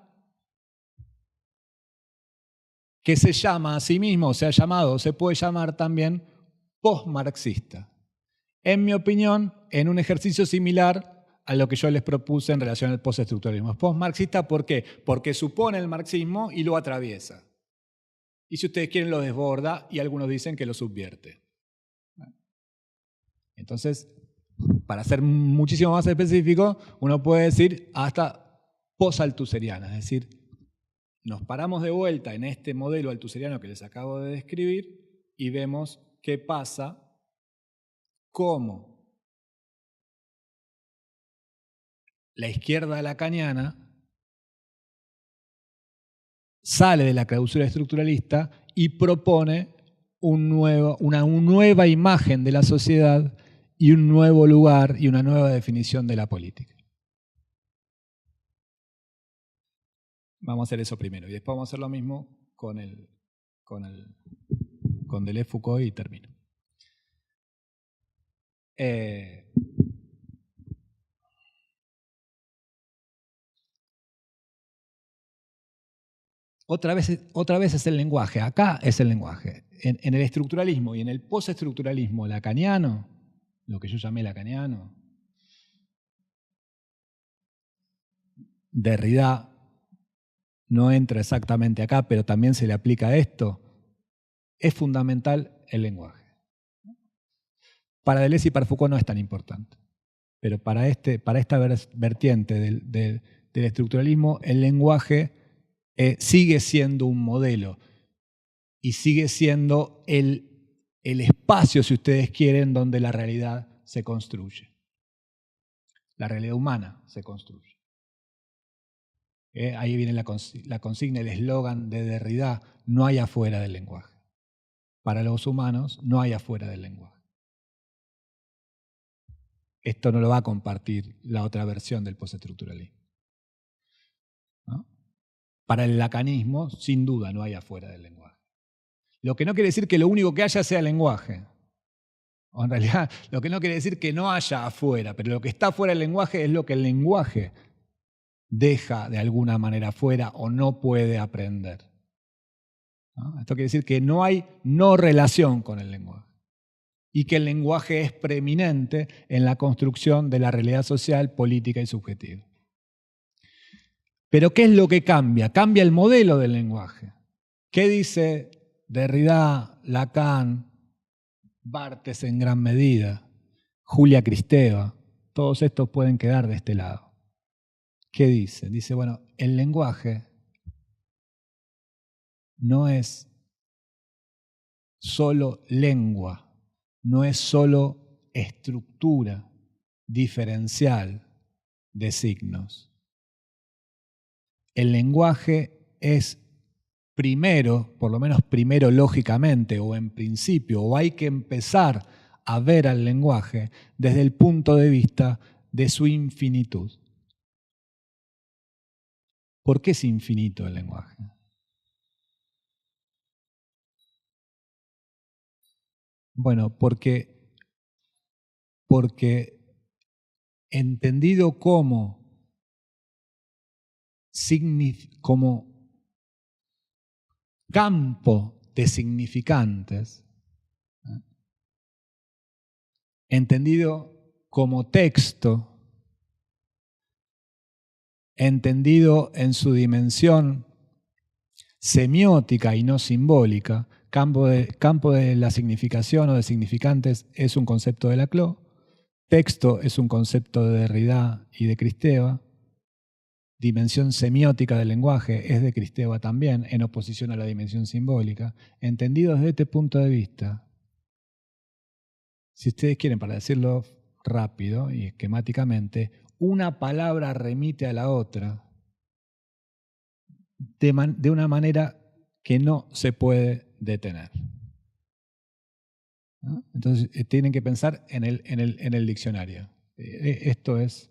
S1: que se llama a sí mismo, o se ha llamado, o se puede llamar también post-marxista. En mi opinión, en un ejercicio similar a lo que yo les propuse en relación al postestructuralismo. Es post-marxista, ¿por qué? Porque supone el marxismo y lo atraviesa. Y si ustedes quieren, lo desborda, y algunos dicen que lo subvierte. Entonces, para ser muchísimo más específico, uno puede decir hasta post-althuseriana, es decir, nos paramos de vuelta en este modelo althuseriano que les acabo de describir y vemos qué pasa, cómo la izquierda lacaniana sale de la clausura estructuralista y propone una nueva imagen de la sociedad y un nuevo lugar y una nueva definición de la política. Vamos a hacer eso primero y después vamos a hacer lo mismo con Deleuze-Foucault y termino. Otra vez es el lenguaje. Acá es el lenguaje. En el estructuralismo y en el postestructuralismo lacaniano, lo que yo llamé lacaniano, Derrida no entra exactamente acá, pero también se le aplica a esto, es fundamental el lenguaje. Para Deleuze y para Foucault no es tan importante, pero para esta vertiente del estructuralismo, el lenguaje sigue siendo un modelo y sigue siendo el espacio, si ustedes quieren, donde la realidad se construye. La realidad humana se construye. Ahí viene la consigna, el eslogan de Derrida: no hay afuera del lenguaje. Para los humanos no hay afuera del lenguaje. Esto no lo va a compartir la otra versión del postestructuralismo, ¿no? Para el lacanismo, sin duda, no hay afuera del lenguaje. Lo que no quiere decir que lo único que haya sea el lenguaje. O en realidad, lo que no quiere decir que no haya afuera, pero lo que está afuera del lenguaje es lo que el lenguaje deja de alguna manera afuera o no puede aprender, ¿no? Esto quiere decir que no hay no relación con el lenguaje y que el lenguaje es preeminente en la construcción de la realidad social, política y subjetiva. Pero ¿qué es lo que cambia? Cambia el modelo del lenguaje. ¿Qué dice Derrida, Lacan, Barthes en gran medida, Julia Kristeva? Todos estos pueden quedar de este lado. ¿Qué dice? Dice, bueno, el lenguaje no es solo lengua, no es solo estructura diferencial de signos. El lenguaje es primero, por lo menos primero lógicamente o en principio, o hay que empezar a ver al lenguaje desde el punto de vista de su infinitud. ¿Por qué es infinito el lenguaje? Bueno, porque entendido como campo de significantes, entendido como texto, entendido en su dimensión semiótica y no simbólica, campo de la significación o de significantes es un concepto de Laclau, texto es un concepto de Derrida y de Kristeva, dimensión semiótica del lenguaje es de Kristeva también, en oposición a la dimensión simbólica. Entendido desde este punto de vista, si ustedes quieren, para decirlo rápido y esquemáticamente, una palabra remite a la otra de una manera que no se puede detener, ¿no? Entonces tienen que pensar en el diccionario. Esto es,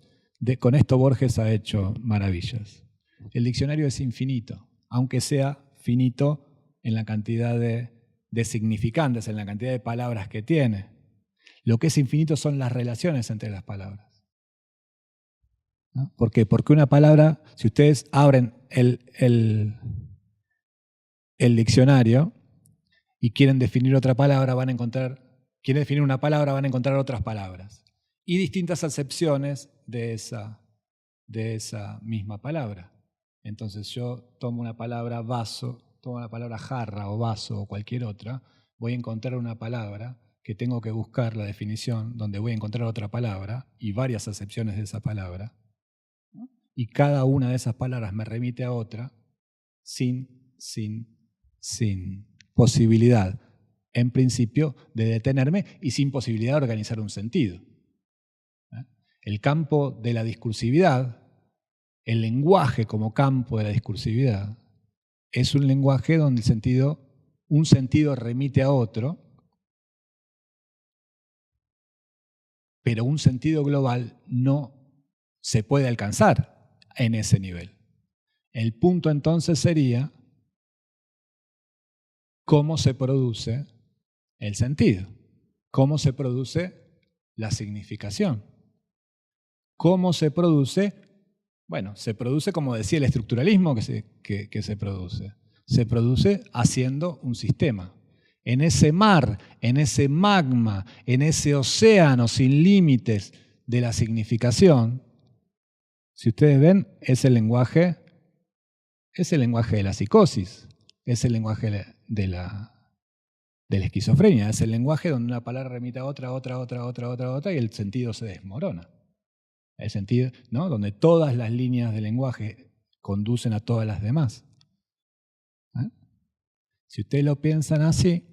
S1: con esto Borges ha hecho maravillas. El diccionario es infinito, aunque sea finito en la cantidad de significantes, en la cantidad de palabras que tiene. Lo que es infinito son las relaciones entre las palabras, ¿no? ¿Por qué? Porque una palabra, si ustedes abren el diccionario y quieren definir otra palabra, van a encontrar quieren definir una palabra, van a encontrar otras palabras y distintas acepciones de esa misma palabra. Entonces yo tomo una palabra vaso, tomo la palabra jarra o vaso o cualquier otra, voy a encontrar una palabra que tengo que buscar la definición, donde voy a encontrar otra palabra y varias acepciones de esa palabra, ¿no? Y cada una de esas palabras me remite a otra sin posibilidad, en principio, de detenerme y sin posibilidad de organizar un sentido. El campo de la discursividad, el lenguaje como campo de la discursividad, es un lenguaje donde un sentido remite a otro, pero un sentido global no se puede alcanzar en ese nivel. El punto entonces sería cómo se produce el sentido, cómo se produce la significación, cómo se produce, bueno, se produce como decía el estructuralismo que se produce haciendo un sistema. En ese mar, en ese magma, en ese océano sin límites de la significación, si ustedes ven, es el lenguaje de la psicosis, es el lenguaje de la esquizofrenia, es el lenguaje donde una palabra remite a otra, y el sentido se desmorona. El sentido, ¿no? Donde todas las líneas del lenguaje conducen a todas las demás. Si ustedes lo piensan así,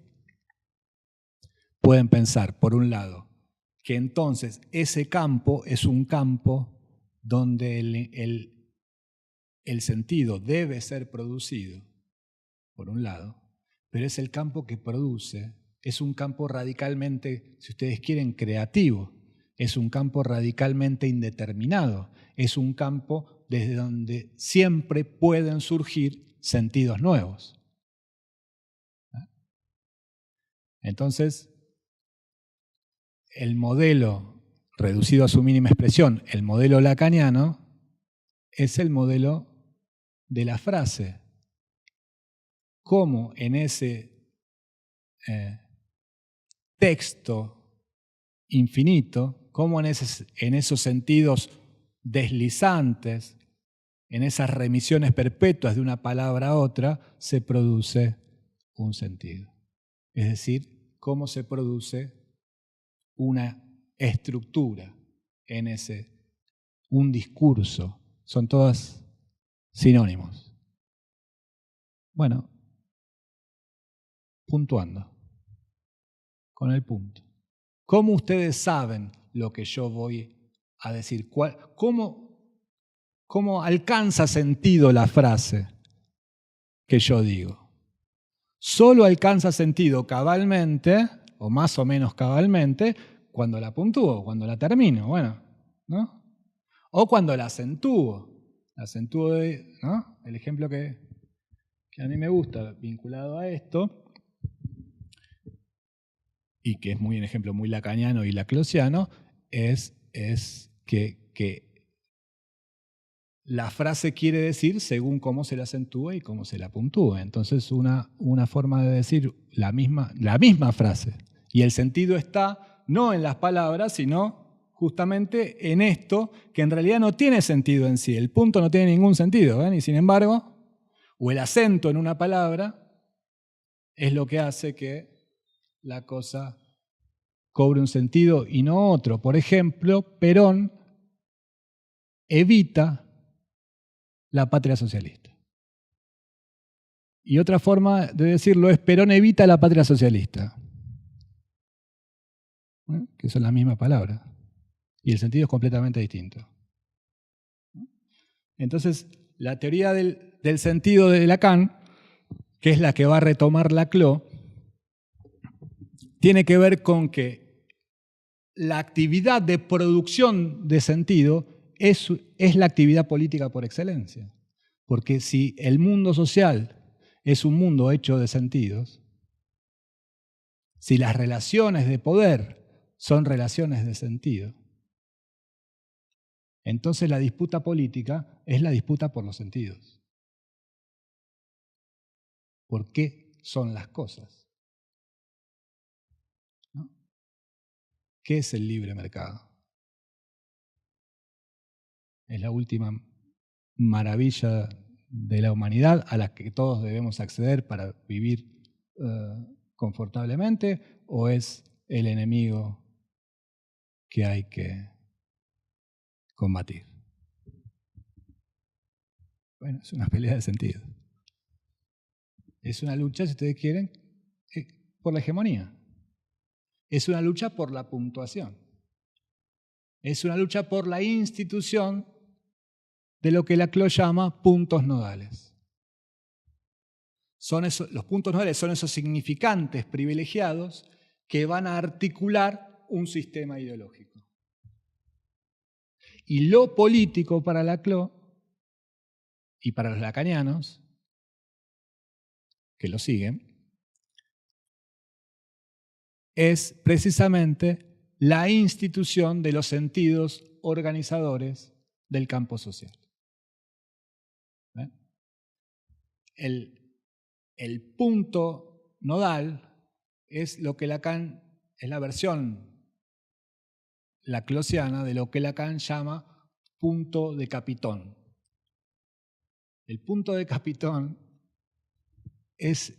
S1: pueden pensar, por un lado, que entonces ese campo es un campo donde el sentido debe ser producido, por un lado, pero es el campo que produce, es un campo radicalmente, si ustedes quieren, creativo, es un campo radicalmente indeterminado, es un campo desde donde siempre pueden surgir sentidos nuevos. Entonces, el modelo reducido a su mínima expresión, el modelo lacaniano, es el modelo de la frase. Cómo en ese texto infinito, cómo en esos sentidos deslizantes, en esas remisiones perpetuas de una palabra a otra, se produce un sentido. Es decir, cómo se produce una estructura en un discurso. Son todas sinónimos. Bueno, puntuando con el punto. ¿Cómo ustedes saben lo que yo voy a decir? ¿Cómo alcanza sentido la frase que yo digo? Solo alcanza sentido cabalmente, o más o menos cabalmente, cuando la puntúo, cuando la termino, bueno, ¿no? O cuando la acentúo. La acentúo, ¿no? El ejemplo que a mí me gusta, vinculado a esto, y que es un ejemplo muy lacaniano y laclosiano, es que la frase quiere decir según cómo se la acentúe y cómo se la puntúe. Entonces, una forma de decir la misma frase. Y el sentido está no en las palabras, sino justamente en esto, que en realidad no tiene sentido en sí. El punto no tiene ningún sentido, ¿ven? Y sin embargo, o el acento en una palabra es lo que hace que la cosa cobre un sentido y no otro. Por ejemplo, Perón evita la patria socialista. Y otra forma de decirlo es Perón evita la patria socialista. Que son las mismas palabras. Y el sentido es completamente distinto. Entonces, la teoría del sentido de Lacan, que es la que va a retomar Laclau, tiene que ver con que la actividad de producción de sentido es la actividad política por excelencia. Porque si el mundo social es un mundo hecho de sentidos, si las relaciones de poder son relaciones de sentido, entonces la disputa política es la disputa por los sentidos. ¿Por qué son las cosas? ¿No? ¿Qué es el libre mercado? Es la última maravilla de la humanidad a la que todos debemos acceder para vivir confortablemente, ¿o es el enemigo que hay que combatir? Bueno, es una pelea de sentido. Es una lucha, si ustedes quieren, por la hegemonía. Es una lucha por la puntuación. Es una lucha por la institución de lo que Laclau llama puntos nodales. Los puntos nodales son esos significantes privilegiados que van a articular un sistema ideológico. Y lo político para Laclau y para los lacanianos, que lo siguen, es precisamente la institución de los sentidos organizadores del campo social. El punto nodal es lo que Lacan, es la versión laclausiana de lo que Lacan llama punto de Capitón. El punto de Capitón es,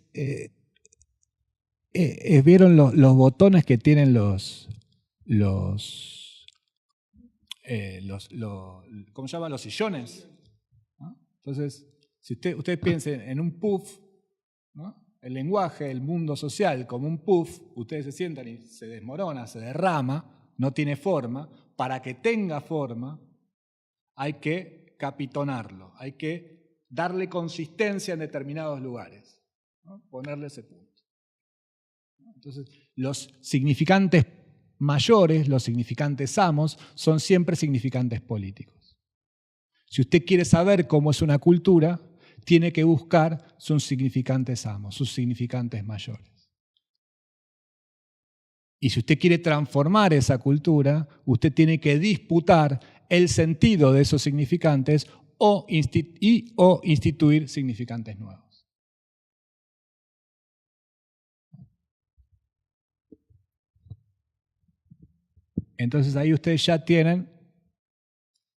S1: ¿vieron los botones que tienen ¿cómo se llama? Los sillones, ¿no? Entonces, si ustedes piensen en un puff, ¿no? El lenguaje, el mundo social como un puff, ustedes se sientan y se desmorona, se derrama, no tiene forma. Para que tenga forma hay que capitonarlo, hay que darle consistencia en determinados lugares, ¿no? Ponerle ese punto. Entonces, los significantes mayores, los significantes amos, son siempre significantes políticos. Si usted quiere saber cómo es una cultura, tiene que buscar sus significantes amos, sus significantes mayores. Y si usted quiere transformar esa cultura, usted tiene que disputar el sentido de esos significantes o instituir significantes nuevos. Entonces ahí ustedes ya tienen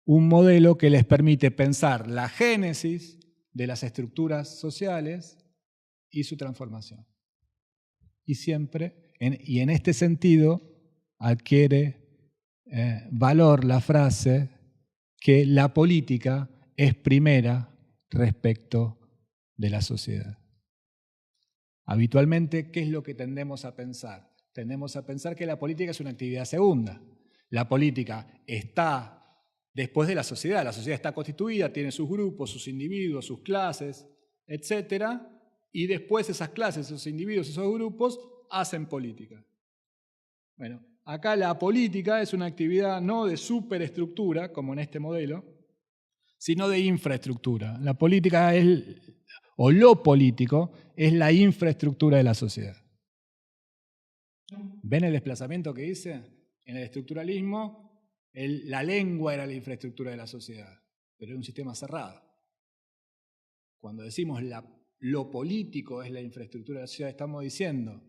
S1: un modelo que les permite pensar la génesis de las estructuras sociales y su transformación. Y siempre, y en este sentido, adquiere valor la frase que la política es primera respecto de la sociedad. Habitualmente, ¿qué es lo que tendemos a pensar? Tendemos a pensar que la política es una actividad segunda. La política está después de la sociedad está constituida, tiene sus grupos, sus individuos, sus clases, etc. Y después esas clases, esos individuos, esos grupos hacen política. Bueno, acá la política es una actividad no de superestructura, como en este modelo, sino de infraestructura. La política o lo político es la infraestructura de la sociedad. ¿Ven el desplazamiento que hice? En el estructuralismo, la lengua era la infraestructura de la sociedad, pero era un sistema cerrado. Cuando decimos lo político es la infraestructura de la sociedad, estamos diciendo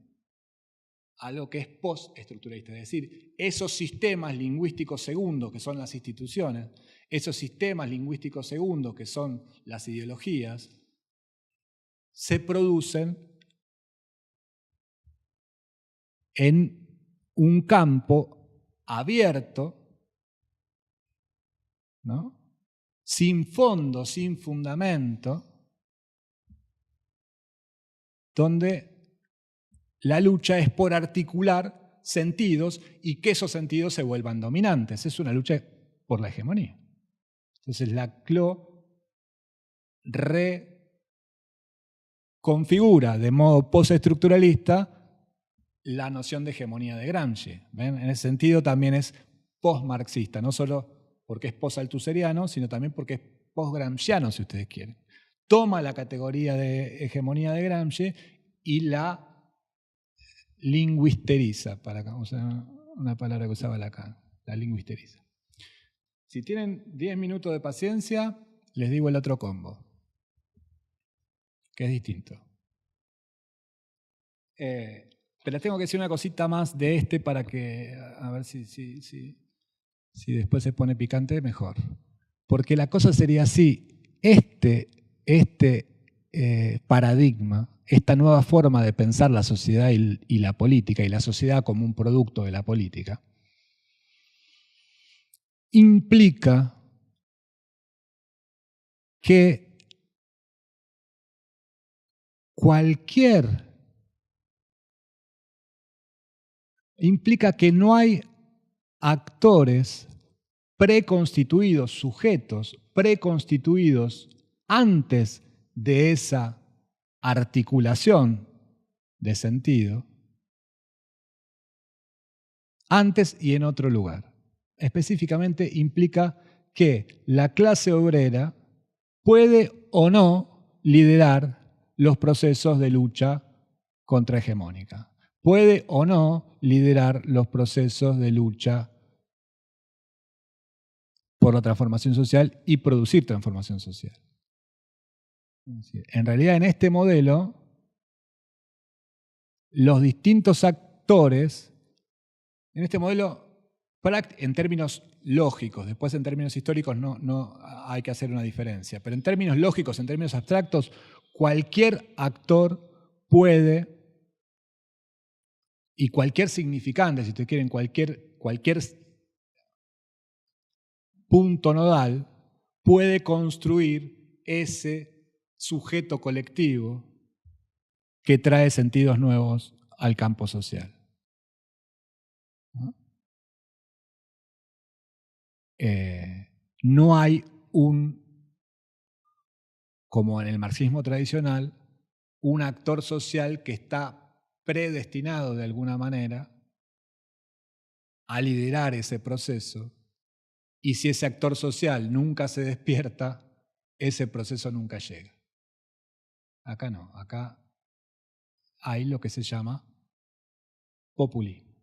S1: algo que es postestructuralista, es decir, esos sistemas lingüísticos segundos que son las instituciones, esos sistemas lingüísticos segundos que son las ideologías, se producen en un campo abierto, ¿no? Sin fondo, sin fundamento, donde la lucha es por articular sentidos y que esos sentidos se vuelvan dominantes. Es una lucha por la hegemonía. Entonces Laclau reconfigura de modo postestructuralista la noción de hegemonía de Gramsci. ¿Ven? En ese sentido también es postmarxista, no solo porque es postalthuseriano, sino también porque es postgramsciano, si ustedes quieren. Toma la categoría de hegemonía de Gramsci y la lingüisteriza, para usar una palabra que usaba Lacan, la lingüisteriza. Si tienen 10 minutos de paciencia, les digo el otro combo, que es distinto. Pero tengo que decir una cosita más de este para que, a ver si después se pone picante, mejor. Porque la cosa sería así, este paradigma, esta nueva forma de pensar la sociedad y la política, y la sociedad como un producto de la política, implica que no hay actores preconstituidos, sujetos preconstituidos antes de esa articulación de sentido, antes y en otro lugar. Específicamente implica que la clase obrera puede o no liderar los procesos de lucha contrahegemónica. Puede o no liderar los procesos de lucha por la transformación social y producir transformación social. En realidad, en este modelo, los distintos actores, en este modelo, en términos lógicos, después en términos históricos no hay que hacer una diferencia, pero en términos lógicos, en términos abstractos, cualquier actor puede, y cualquier significante, si ustedes quieren, cualquier punto nodal, puede construir ese sujeto colectivo que trae sentidos nuevos al campo social. No hay como en el marxismo tradicional, un actor social que está predestinado de alguna manera a liderar ese proceso, y si ese actor social nunca se despierta, ese proceso nunca llega. Acá no, acá hay lo que se llama populismo.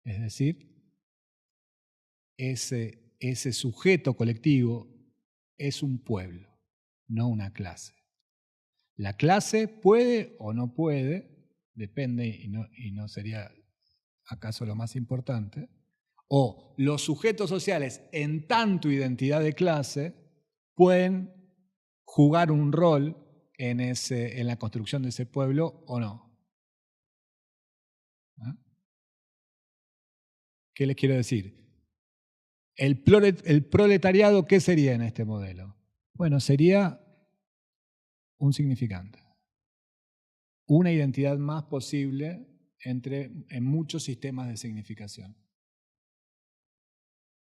S1: Es decir, ese sujeto colectivo es un pueblo, no una clase. La clase puede o no puede, depende y no sería acaso lo más importante, o los sujetos sociales en tanto identidad de clase pueden jugar un rol en la construcción de ese pueblo o no. ¿Qué les quiero decir? El proletariado, ¿qué sería en este modelo? Bueno, sería un significante, una identidad más posible en muchos sistemas de significación.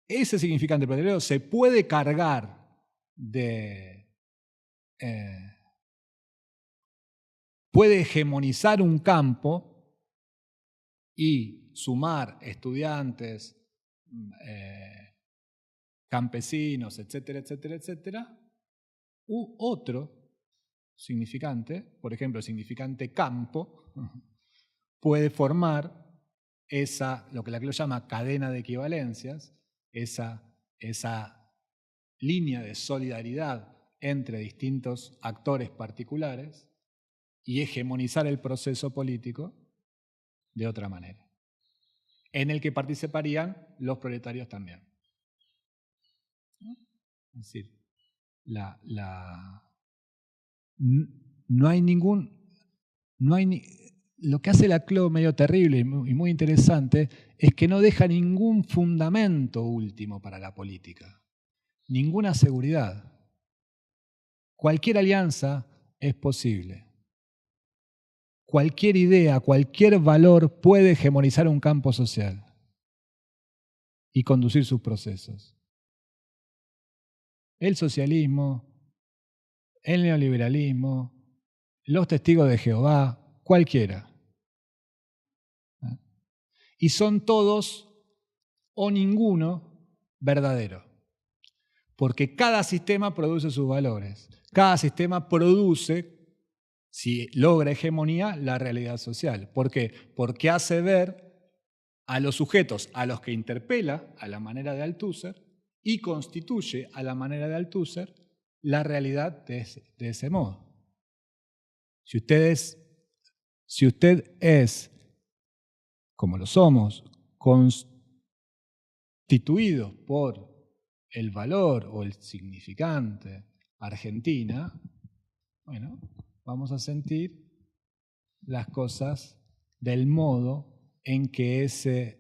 S1: Ese significante proletariado se puede cargar puede hegemonizar un campo y sumar estudiantes, campesinos, etcétera, etcétera, etcétera, u otro significante, por ejemplo, el significante campo, puede formar lo que la CLO llama cadena de equivalencias, esa línea de solidaridad entre distintos actores particulares y hegemonizar el proceso político de otra manera, en el que participarían los proletarios también. Es decir, lo que hace la CLO medio terrible y muy interesante es que no deja ningún fundamento último para la política, ninguna seguridad. Cualquier alianza es posible. Cualquier idea, cualquier valor puede hegemonizar un campo social y conducir sus procesos. El socialismo, el neoliberalismo, los testigos de Jehová, cualquiera. Y son todos o ninguno verdadero. Porque cada sistema produce sus valores. Cada sistema produce, si logra hegemonía, la realidad social. ¿Por qué? Porque hace ver a los sujetos a los que interpela a la manera de Althusser y constituye a la manera de Althusser la realidad de ese modo. Si usted es como lo somos, constituidos por el valor o el significante Argentina, bueno, vamos a sentir las cosas del modo en que esa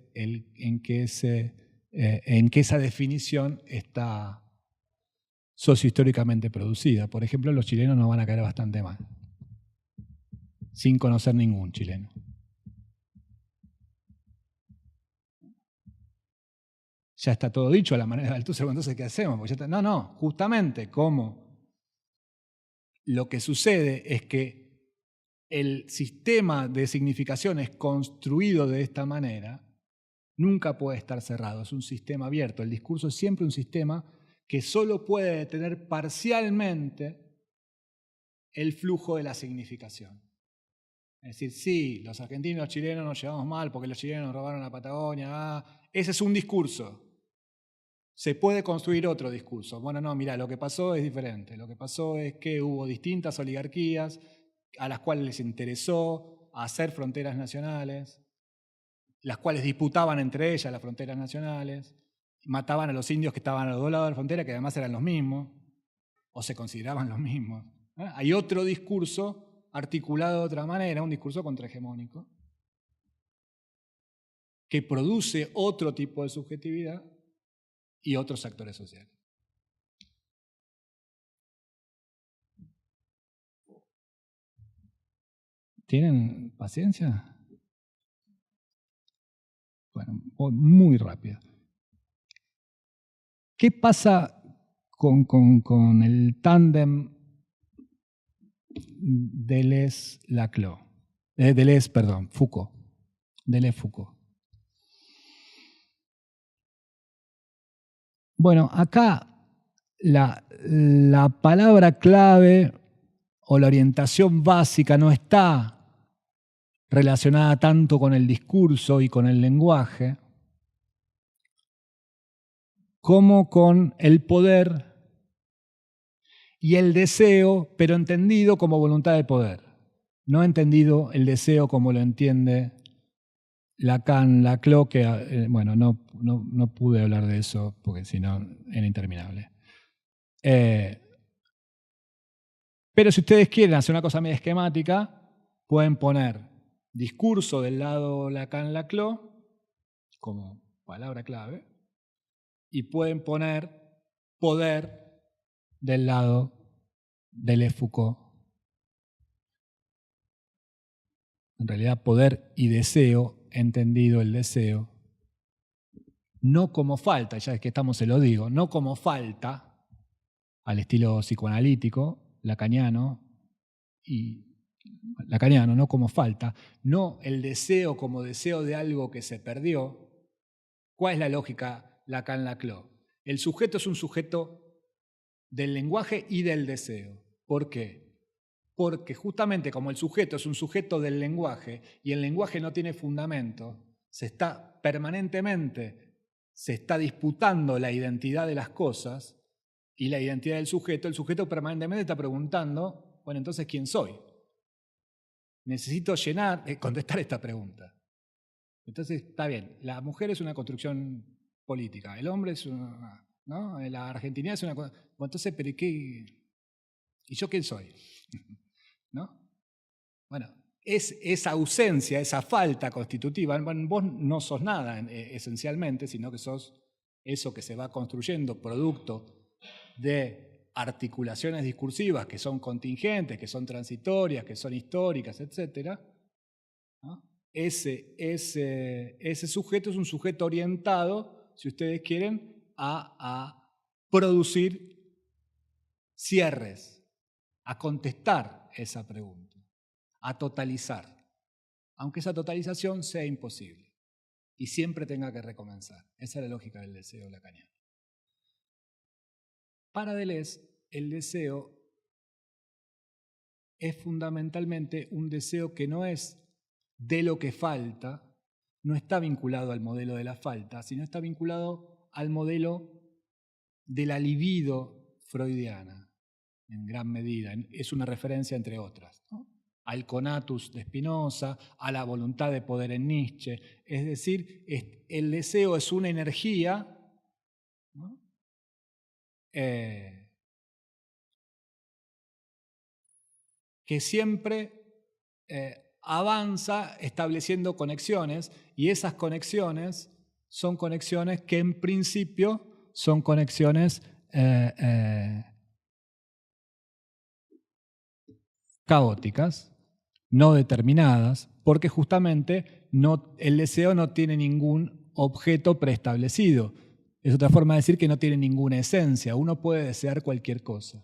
S1: definición está sociohistóricamente producida. Por ejemplo, los chilenos nos van a caer bastante mal, sin conocer ningún chileno. Ya está todo dicho a la manera de Althusser, entonces ¿qué hacemos? Porque ya está, no, justamente como lo que sucede es que el sistema de significaciones construido de esta manera nunca puede estar cerrado, es un sistema abierto. El discurso es siempre un sistema que solo puede detener parcialmente el flujo de la significación. Es decir, sí, los argentinos y los chilenos nos llevamos mal porque los chilenos nos robaron la Patagonia. Ese es un discurso. Se puede construir otro discurso. Bueno, no, mira, lo que pasó es diferente. Lo que pasó es que hubo distintas oligarquías a las cuales les interesó hacer fronteras nacionales, las cuales disputaban entre ellas las fronteras nacionales, mataban a los indios que estaban a los dos lados de la frontera, que además eran los mismos, o se consideraban los mismos. Hay otro discurso articulado de otra manera, un discurso contrahegemónico, que produce otro tipo de subjetividad y otros actores sociales. ¿Tienen paciencia? Bueno, muy rápido. ¿Qué pasa con el tándem Deleuze-Laclau? Foucault. Deleuze-Foucault. Bueno, acá la palabra clave o la orientación básica no está relacionada tanto con el discurso y con el lenguaje, como con el poder y el deseo, pero entendido como voluntad de poder. No entendido el deseo como lo entiende Lacan, Laclau, que bueno, no pude hablar de eso porque si no era interminable. Pero si ustedes quieren hacer una cosa media esquemática, pueden poner discurso del lado Lacan-Laclau como palabra clave y pueden poner poder del lado Deleuze-Foucault. En realidad, poder y deseo, entendido el deseo, no como falta, ya es que estamos se lo digo, no como falta, al estilo psicoanalítico, lacaniano, no como falta, no el deseo como deseo de algo que se perdió. ¿Cuál es la lógica Lacan-Laclau? El sujeto es un sujeto del lenguaje y del deseo. ¿Por qué? Porque justamente como el sujeto es un sujeto del lenguaje y el lenguaje no tiene fundamento, permanentemente se está disputando la identidad de las cosas y la identidad del sujeto. El sujeto permanentemente está preguntando, bueno, entonces, ¿quién soy? Necesito contestar esta pregunta. Entonces, está bien, la mujer es una construcción política, el hombre es una, ¿no? La argentinidad es una cosa. Entonces, ¿pero qué? ¿Y yo quién soy? ¿No? Bueno, esa ausencia, esa falta constitutiva, vos no sos nada esencialmente, sino que sos eso que se va construyendo producto de articulaciones discursivas que son contingentes, que son transitorias, que son históricas, etc. ¿No? Ese sujeto es un sujeto orientado, si ustedes quieren, a producir cierres, a contestar esa pregunta, a totalizar, aunque esa totalización sea imposible y siempre tenga que recomenzar. Esa es la lógica del deseo lacaniano. Para Deleuze, el deseo es fundamentalmente un deseo que no es de lo que falta, no está vinculado al modelo de la falta, sino está vinculado al modelo de la libido freudiana, en gran medida. Es una referencia entre otras, ¿no? al conatus de Spinoza, a la voluntad de poder en Nietzsche. Es decir, el deseo es una energía, ¿no? Que siempre avanza estableciendo conexiones, y esas conexiones son conexiones que en principio son conexiones caóticas, no determinadas, porque justamente el deseo no tiene ningún objeto preestablecido. Es otra forma de decir que no tiene ninguna esencia. Uno puede desear cualquier cosa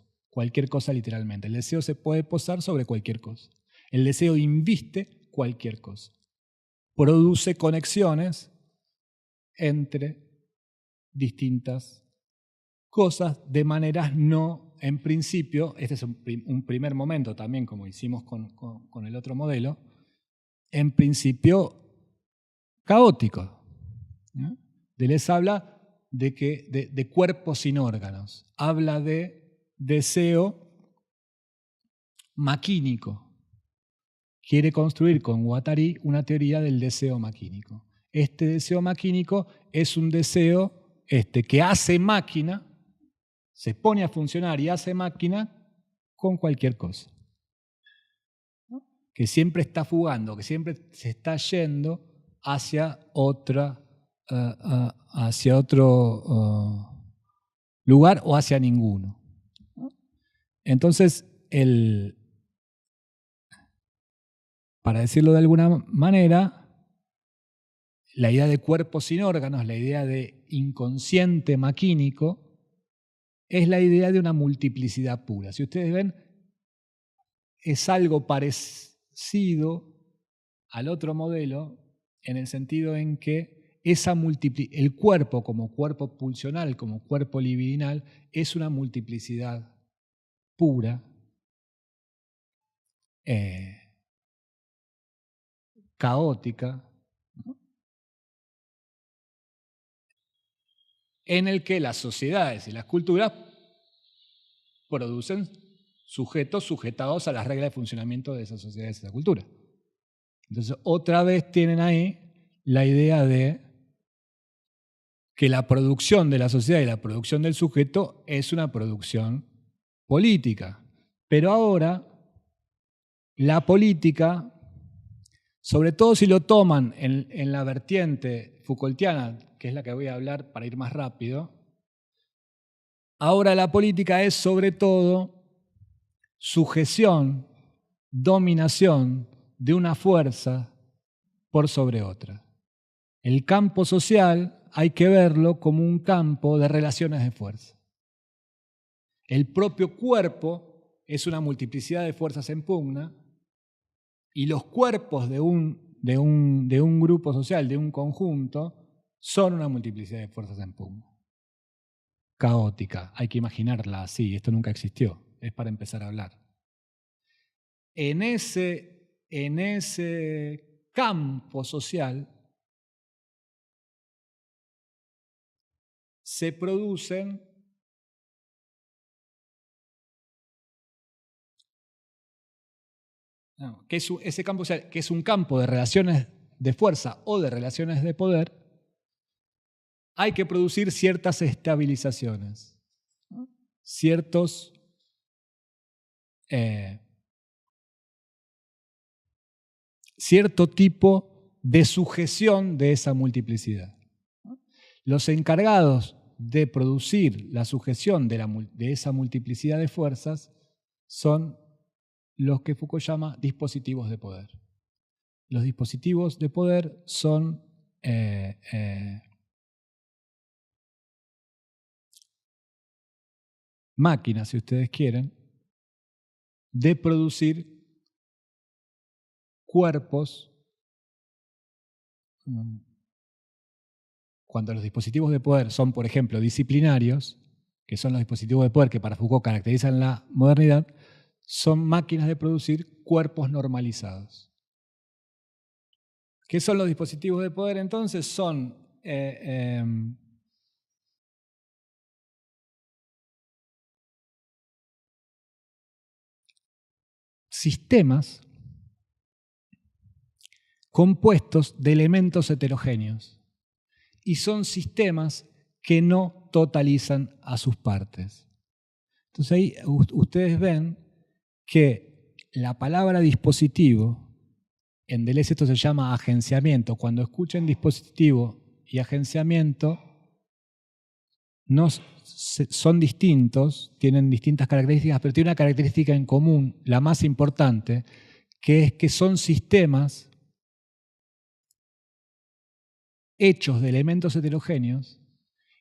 S1: literalmente. El deseo se puede posar sobre cualquier cosa. El deseo inviste cualquier cosa. Produce conexiones entre distintas cosas de maneras no, en principio, este es un primer momento también, como hicimos con el otro modelo, en principio caótico, ¿no? Deleuze habla de cuerpos sin órganos, habla de deseo maquínico. Quiere construir con Guattari una teoría del deseo maquínico. Este deseo maquínico es un deseo que hace máquina, se pone a funcionar y hace máquina con cualquier cosa, ¿no? Que siempre está fugando, que siempre se está yendo hacia hacia otro lugar o hacia ninguno, ¿no? Entonces, para decirlo de alguna manera, la idea de cuerpo sin órganos, la idea de inconsciente maquínico, es la idea de una multiplicidad pura. Si ustedes ven, es algo parecido al otro modelo en el sentido en que el cuerpo como cuerpo pulsional, como cuerpo libidinal, es una multiplicidad pura, caótica, ¿no? En el que las sociedades y las culturas producen sujetos sujetados a las reglas de funcionamiento de esas sociedades y esa cultura. Entonces, otra vez tienen ahí la idea de que la producción de la sociedad y la producción del sujeto es una producción política. Pero ahora, la política, sobre todo si lo toman en la vertiente Foucaultiana, que es la que voy a hablar para ir más rápido, ahora la política es sobre todo sujeción, dominación de una fuerza por sobre otra. El campo social hay que verlo como un campo de relaciones de fuerza. El propio cuerpo es una multiplicidad de fuerzas en pugna y los cuerpos de un grupo social, de un conjunto, son una multiplicidad de fuerzas en pugna. Caótica, hay que imaginarla así, esto nunca existió, es para empezar a hablar. En ese campo social se producen ese campo social, que es un campo de relaciones de fuerza o de relaciones de poder, hay que producir ciertas estabilizaciones, ¿no? Cierto tipo de sujeción de esa multiplicidad, ¿no? Los encargados de producir la sujeción de esa multiplicidad de fuerzas son los que Foucault llama dispositivos de poder. Los dispositivos de poder son máquinas, si ustedes quieren, de producir cuerpos. Cuando los dispositivos de poder son, por ejemplo, disciplinarios, que son los dispositivos de poder que para Foucault caracterizan la modernidad, son máquinas de producir cuerpos normalizados. ¿Qué son los dispositivos de poder entonces? Son sistemas compuestos de elementos heterogéneos y son sistemas que no totalizan a sus partes. Entonces ahí ustedes ven que la palabra dispositivo, en Deleuze esto se llama agenciamiento. Cuando escuchen dispositivo y agenciamiento, no son distintos, tienen distintas características, pero tienen una característica en común, la más importante, que es que son sistemas hechos de elementos heterogéneos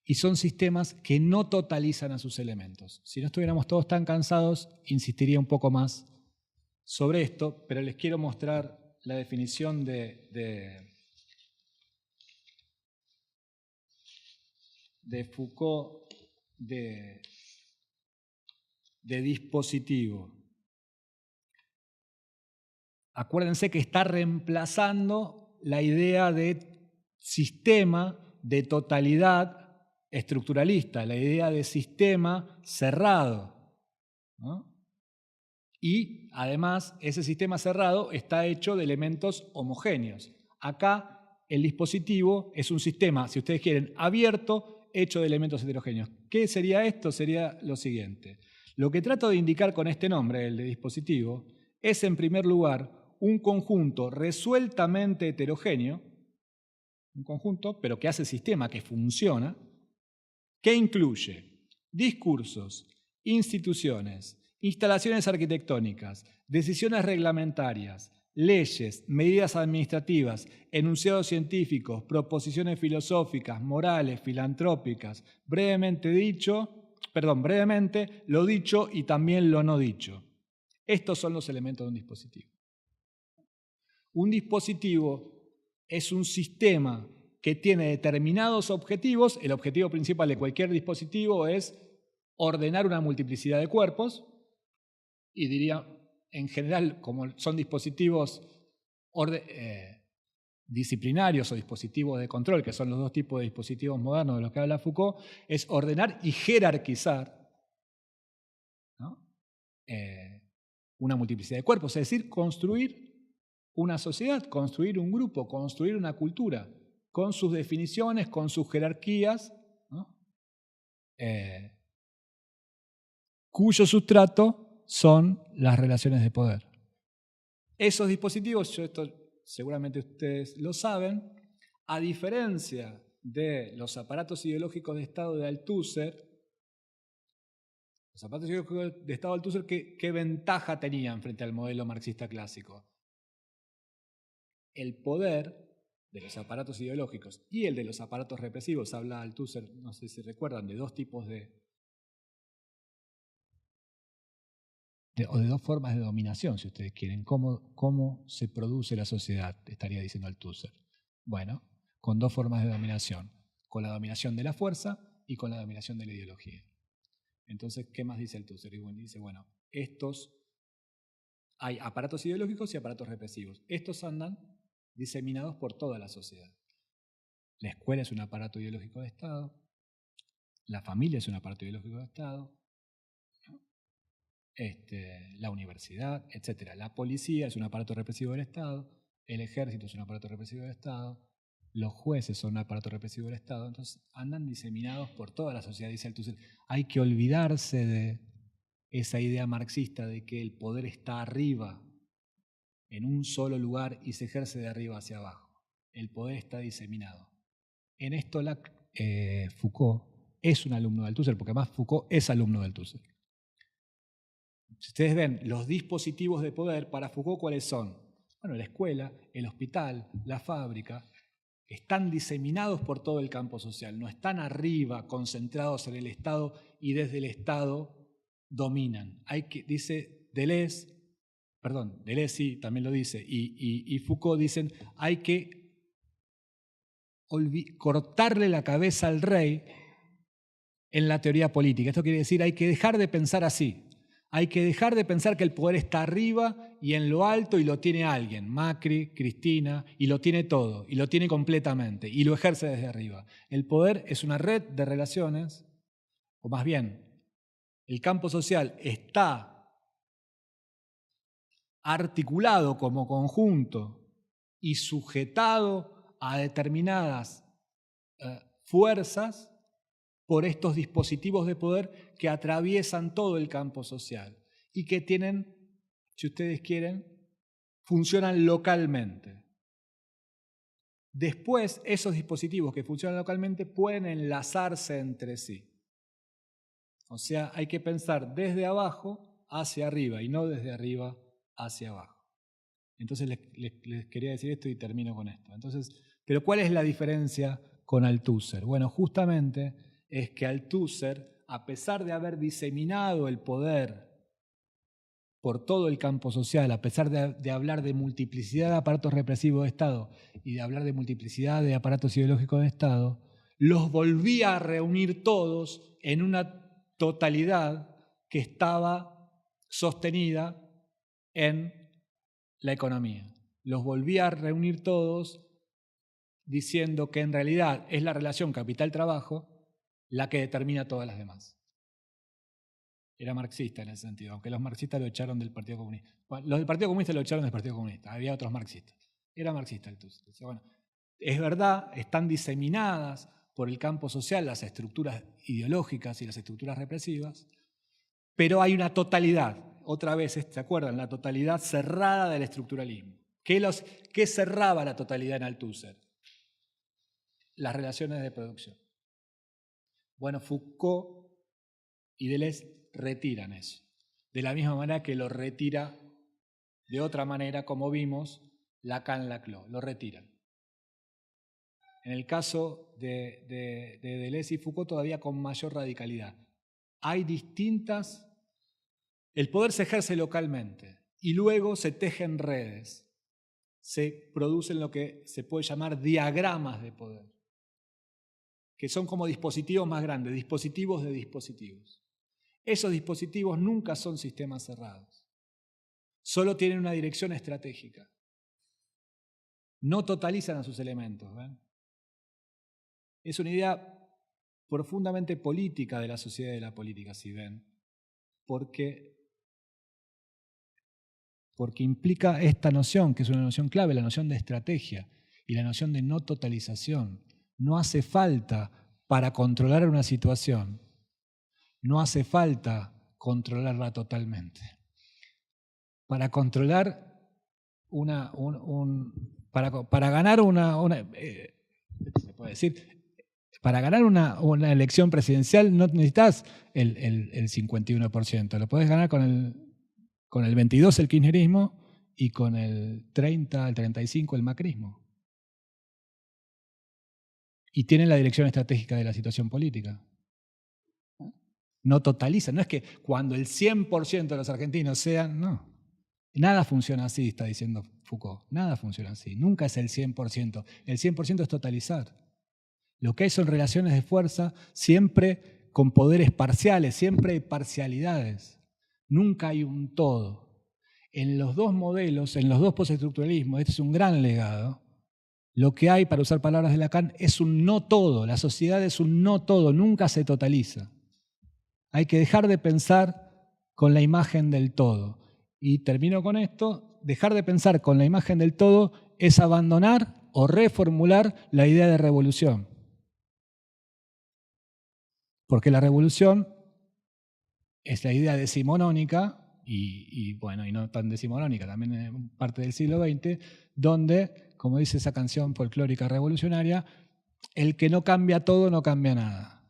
S1: y son sistemas que no totalizan a sus elementos. Si no estuviéramos todos tan cansados, insistiría un poco más sobre esto, pero les quiero mostrar la definición de Foucault de dispositivo. Acuérdense que está reemplazando la idea de sistema de totalidad estructuralista, la idea de sistema cerrado, ¿no? Y además ese sistema cerrado está hecho de elementos homogéneos. Acá el dispositivo es un sistema, si ustedes quieren, abierto, hecho de elementos heterogéneos. ¿Qué sería esto? Sería lo siguiente. Lo que trato de indicar con este nombre, el de dispositivo, es en primer lugar un conjunto resueltamente heterogéneo, un conjunto, pero que hace sistema, que funciona, que incluye discursos, instituciones, instalaciones arquitectónicas, decisiones reglamentarias, leyes, medidas administrativas, enunciados científicos, proposiciones filosóficas, morales, filantrópicas, brevemente, lo dicho y también lo no dicho. Estos son los elementos de un dispositivo. Un dispositivo es un sistema que tiene determinados objetivos. El objetivo principal de cualquier dispositivo es ordenar una multiplicidad de cuerpos, y diría, en general, como son dispositivos disciplinarios o dispositivos de control, que son los dos tipos de dispositivos modernos de los que habla Foucault, es ordenar y jerarquizar, ¿no? Una multiplicidad de cuerpos, es decir, construir una sociedad, construir un grupo, construir una cultura, con sus definiciones, con sus jerarquías, ¿no? Cuyo sustrato son las relaciones de poder. Esos dispositivos, esto seguramente ustedes lo saben, a diferencia de los aparatos ideológicos de Estado de Althusser, los aparatos ideológicos de Estado de Althusser, ¿qué ventaja tenían frente al modelo marxista clásico? El poder de los aparatos ideológicos y el de los aparatos represivos. Habla Althusser, no sé si recuerdan, de dos tipos de dos formas de dominación, si ustedes quieren. ¿Cómo se produce la sociedad? Estaría diciendo Althusser. Bueno, con dos formas de dominación. Con la dominación de la fuerza y con la dominación de la ideología. Entonces, ¿qué más dice Althusser? Dice, bueno, hay aparatos ideológicos y aparatos represivos. Estos andan diseminados por toda la sociedad. La escuela es un aparato ideológico de Estado, la familia es un aparato ideológico de Estado, la universidad, etc. La policía es un aparato represivo del Estado, el ejército es un aparato represivo del Estado, los jueces son un aparato represivo del Estado, entonces andan diseminados por toda la sociedad, dice Althusser. Hay que olvidarse de esa idea marxista de que el poder está arriba, en un solo lugar, y se ejerce de arriba hacia abajo. El poder está diseminado. En esto Foucault es un alumno de Althusser, porque además Foucault es alumno de Althusser. Si ustedes ven los dispositivos de poder para Foucault, ¿cuáles son? Bueno, la escuela, el hospital, la fábrica, están diseminados por todo el campo social, no están arriba, concentrados en el Estado y desde el Estado dominan. Dice Deleuze sí, también lo dice, y Foucault dicen, hay que cortarle la cabeza al rey en la teoría política. Esto quiere decir, hay que dejar de pensar así. Hay que dejar de pensar que el poder está arriba y en lo alto y lo tiene alguien, Macri, Cristina, y lo tiene todo, y lo tiene completamente, y lo ejerce desde arriba. El poder es una red de relaciones, o más bien, el campo social está articulado como conjunto y sujetado a determinadas fuerzas por estos dispositivos de poder que atraviesan todo el campo social y que tienen, si ustedes quieren, funcionan localmente. Después, esos dispositivos que funcionan localmente pueden enlazarse entre sí. O sea, hay que pensar desde abajo hacia arriba y no desde arriba hacia abajo. Entonces les quería decir esto y termino con esto. Entonces, ¿pero cuál es la diferencia con Althusser? Bueno, justamente es que Althusser, a pesar de haber diseminado el poder por todo el campo social, a pesar de hablar de multiplicidad de aparatos represivos de Estado y de hablar de multiplicidad de aparatos ideológicos de Estado, los volvía a reunir todos en una totalidad que estaba sostenida en la economía. Los volvía a reunir todos diciendo que en realidad es la relación capital-trabajo la que determina todas las demás. Era marxista en ese sentido, aunque los marxistas lo echaron del Partido Comunista. Los del Partido Comunista lo echaron del Partido Comunista, había otros marxistas. Era marxista el Althusser. O sea, bueno, es verdad, están diseminadas por el campo social las estructuras ideológicas y las estructuras represivas, pero hay una totalidad, otra vez, ¿se acuerdan? La totalidad cerrada del estructuralismo. ¿Qué cerraba la totalidad en Althusser? Las relaciones de producción. Bueno, Foucault y Deleuze retiran eso. De la misma manera que lo retira de otra manera, como vimos, Lacan-Laclau, lo retiran. En el caso de Deleuze y Foucault todavía con mayor radicalidad. Hay distintas... El poder se ejerce localmente y luego se tejen redes. Se producen lo que se puede llamar diagramas de poder, que son como dispositivos más grandes, dispositivos de dispositivos. Esos dispositivos nunca son sistemas cerrados. Solo tienen una dirección estratégica. No totalizan a sus elementos. ¿Ven? Es una idea profundamente política de la sociedad y de la política, si ven, porque implica esta noción, que es una noción clave, la noción de estrategia y la noción de no totalización. No hace falta, para controlar una situación, no hace falta controlarla totalmente. Para controlar para ganar se puede decir, para ganar una elección presidencial no necesitas el 51%, lo podés ganar con el 22% el kirchnerismo y con el 30%, el 35% el macrismo. Y tienen la dirección estratégica de la situación política. No totalizan, no es que cuando el 100% de los argentinos sean, no. Nada funciona así, está diciendo Foucault. Nada funciona así. Nunca es el 100%. El 100% es totalizar. Lo que hay son relaciones de fuerza, siempre con poderes parciales, siempre hay parcialidades. Nunca hay un todo. En los dos modelos, en los dos postestructuralismos, este es un gran legado. Lo que hay, para usar palabras de Lacan, es un no todo. La sociedad es un no todo, nunca se totaliza. Hay que dejar de pensar con la imagen del todo. Y termino con esto, dejar de pensar con la imagen del todo es abandonar o reformular la idea de revolución. Porque la revolución es la idea decimonónica, y no tan decimonónica, también en parte del siglo XX, donde, como dice esa canción folclórica revolucionaria, el que no cambia todo no cambia nada.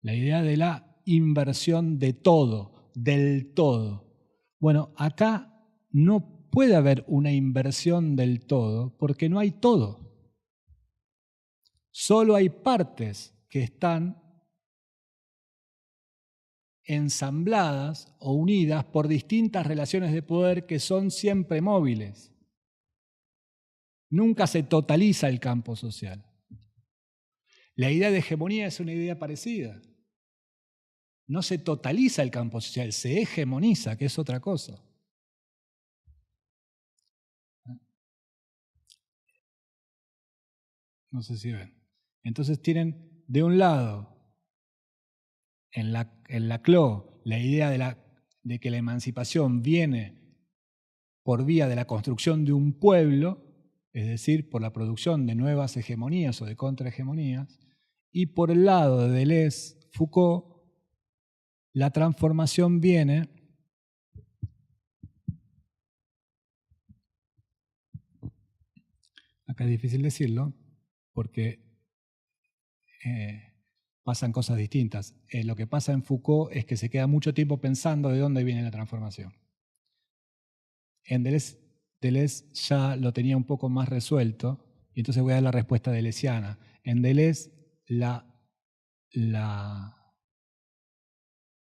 S1: La idea de la inversión de todo, del todo. Bueno, acá no puede haber una inversión del todo porque no hay todo. Solo hay partes que están ensambladas o unidas por distintas relaciones de poder que son siempre móviles. Nunca se totaliza el campo social. La idea de hegemonía es una idea parecida. No se totaliza el campo social, se hegemoniza, que es otra cosa. No sé si ven. Entonces tienen, de un lado, en Laclau, la idea de que la emancipación viene por vía de la construcción de un pueblo, es decir, por la producción de nuevas hegemonías o de contrahegemonías, y por el lado de Deleuze-Foucault, la transformación viene acá es difícil decirlo, porque pasan cosas distintas. Lo que pasa en Foucault es que se queda mucho tiempo pensando de dónde viene la transformación. En Deleuze ya lo tenía un poco más resuelto, y entonces voy a dar la respuesta deleuziana. En Deleuze la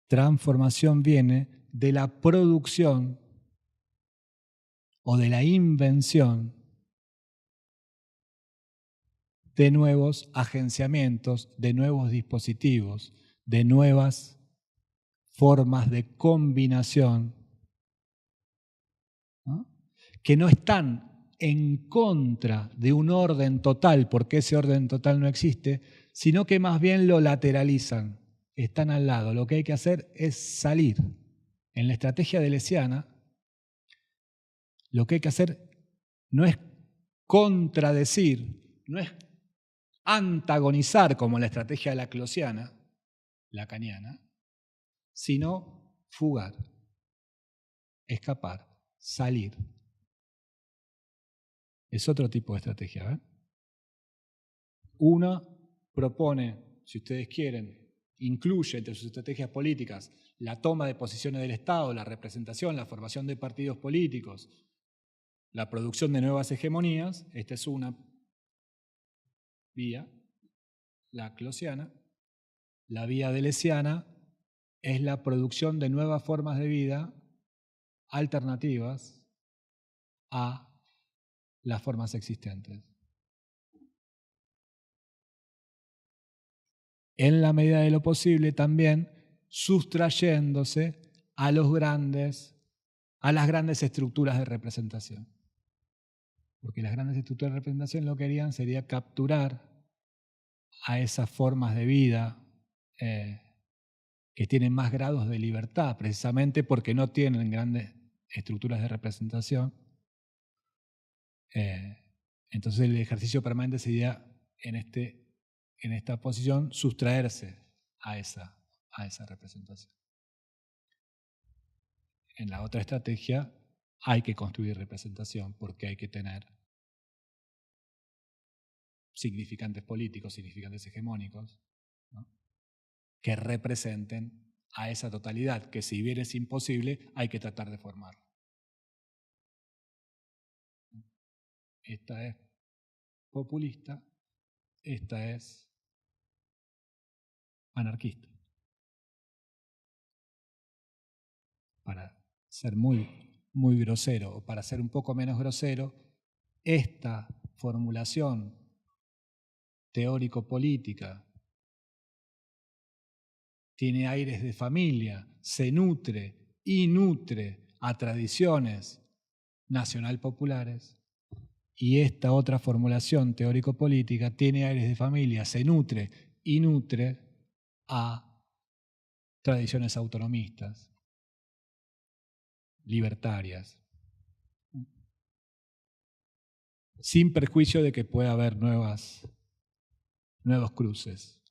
S1: transformación viene de la producción o de la invención de nuevos agenciamientos, de nuevos dispositivos, de nuevas formas de combinación, ¿no? Que no están en contra de un orden total, porque ese orden total no existe, sino que más bien lo lateralizan, están al lado. Lo que hay que hacer es salir. En la estrategia deleuziana, lo que hay que hacer no es contradecir, no es antagonizar como la estrategia lacaniana, sino fugar, escapar, salir. Es otro tipo de estrategia, ¿eh? Una propone, si ustedes quieren, incluye entre sus estrategias políticas la toma de posiciones del Estado, la representación, la formación de partidos políticos, la producción de nuevas hegemonías. Esta es una vía, la clausiana. La vía deleuziana es la producción de nuevas formas de vida alternativas a las formas existentes. En la medida de lo posible también sustrayéndose a las grandes estructuras de representación. Porque las grandes estructuras de representación lo que harían sería capturar a esas formas de vida que tienen más grados de libertad, precisamente porque no tienen grandes estructuras de representación. Entonces el ejercicio permanente sería en esta posición sustraerse a esa representación. En la otra estrategia hay que construir representación porque hay que tener significantes políticos, significantes hegemónicos, ¿no?, que representen a esa totalidad, que si bien es imposible, hay que tratar de formar. Esta es populista, esta es anarquista. Para ser muy grosero, o para ser un poco menos grosero, esta formulación teórico-política tiene aires de familia, se nutre y nutre a tradiciones nacional populares, y esta otra formulación teórico-política tiene aires de familia, se nutre y nutre a tradiciones autonomistas, libertarias, sin perjuicio de que pueda haber nuevos cruces.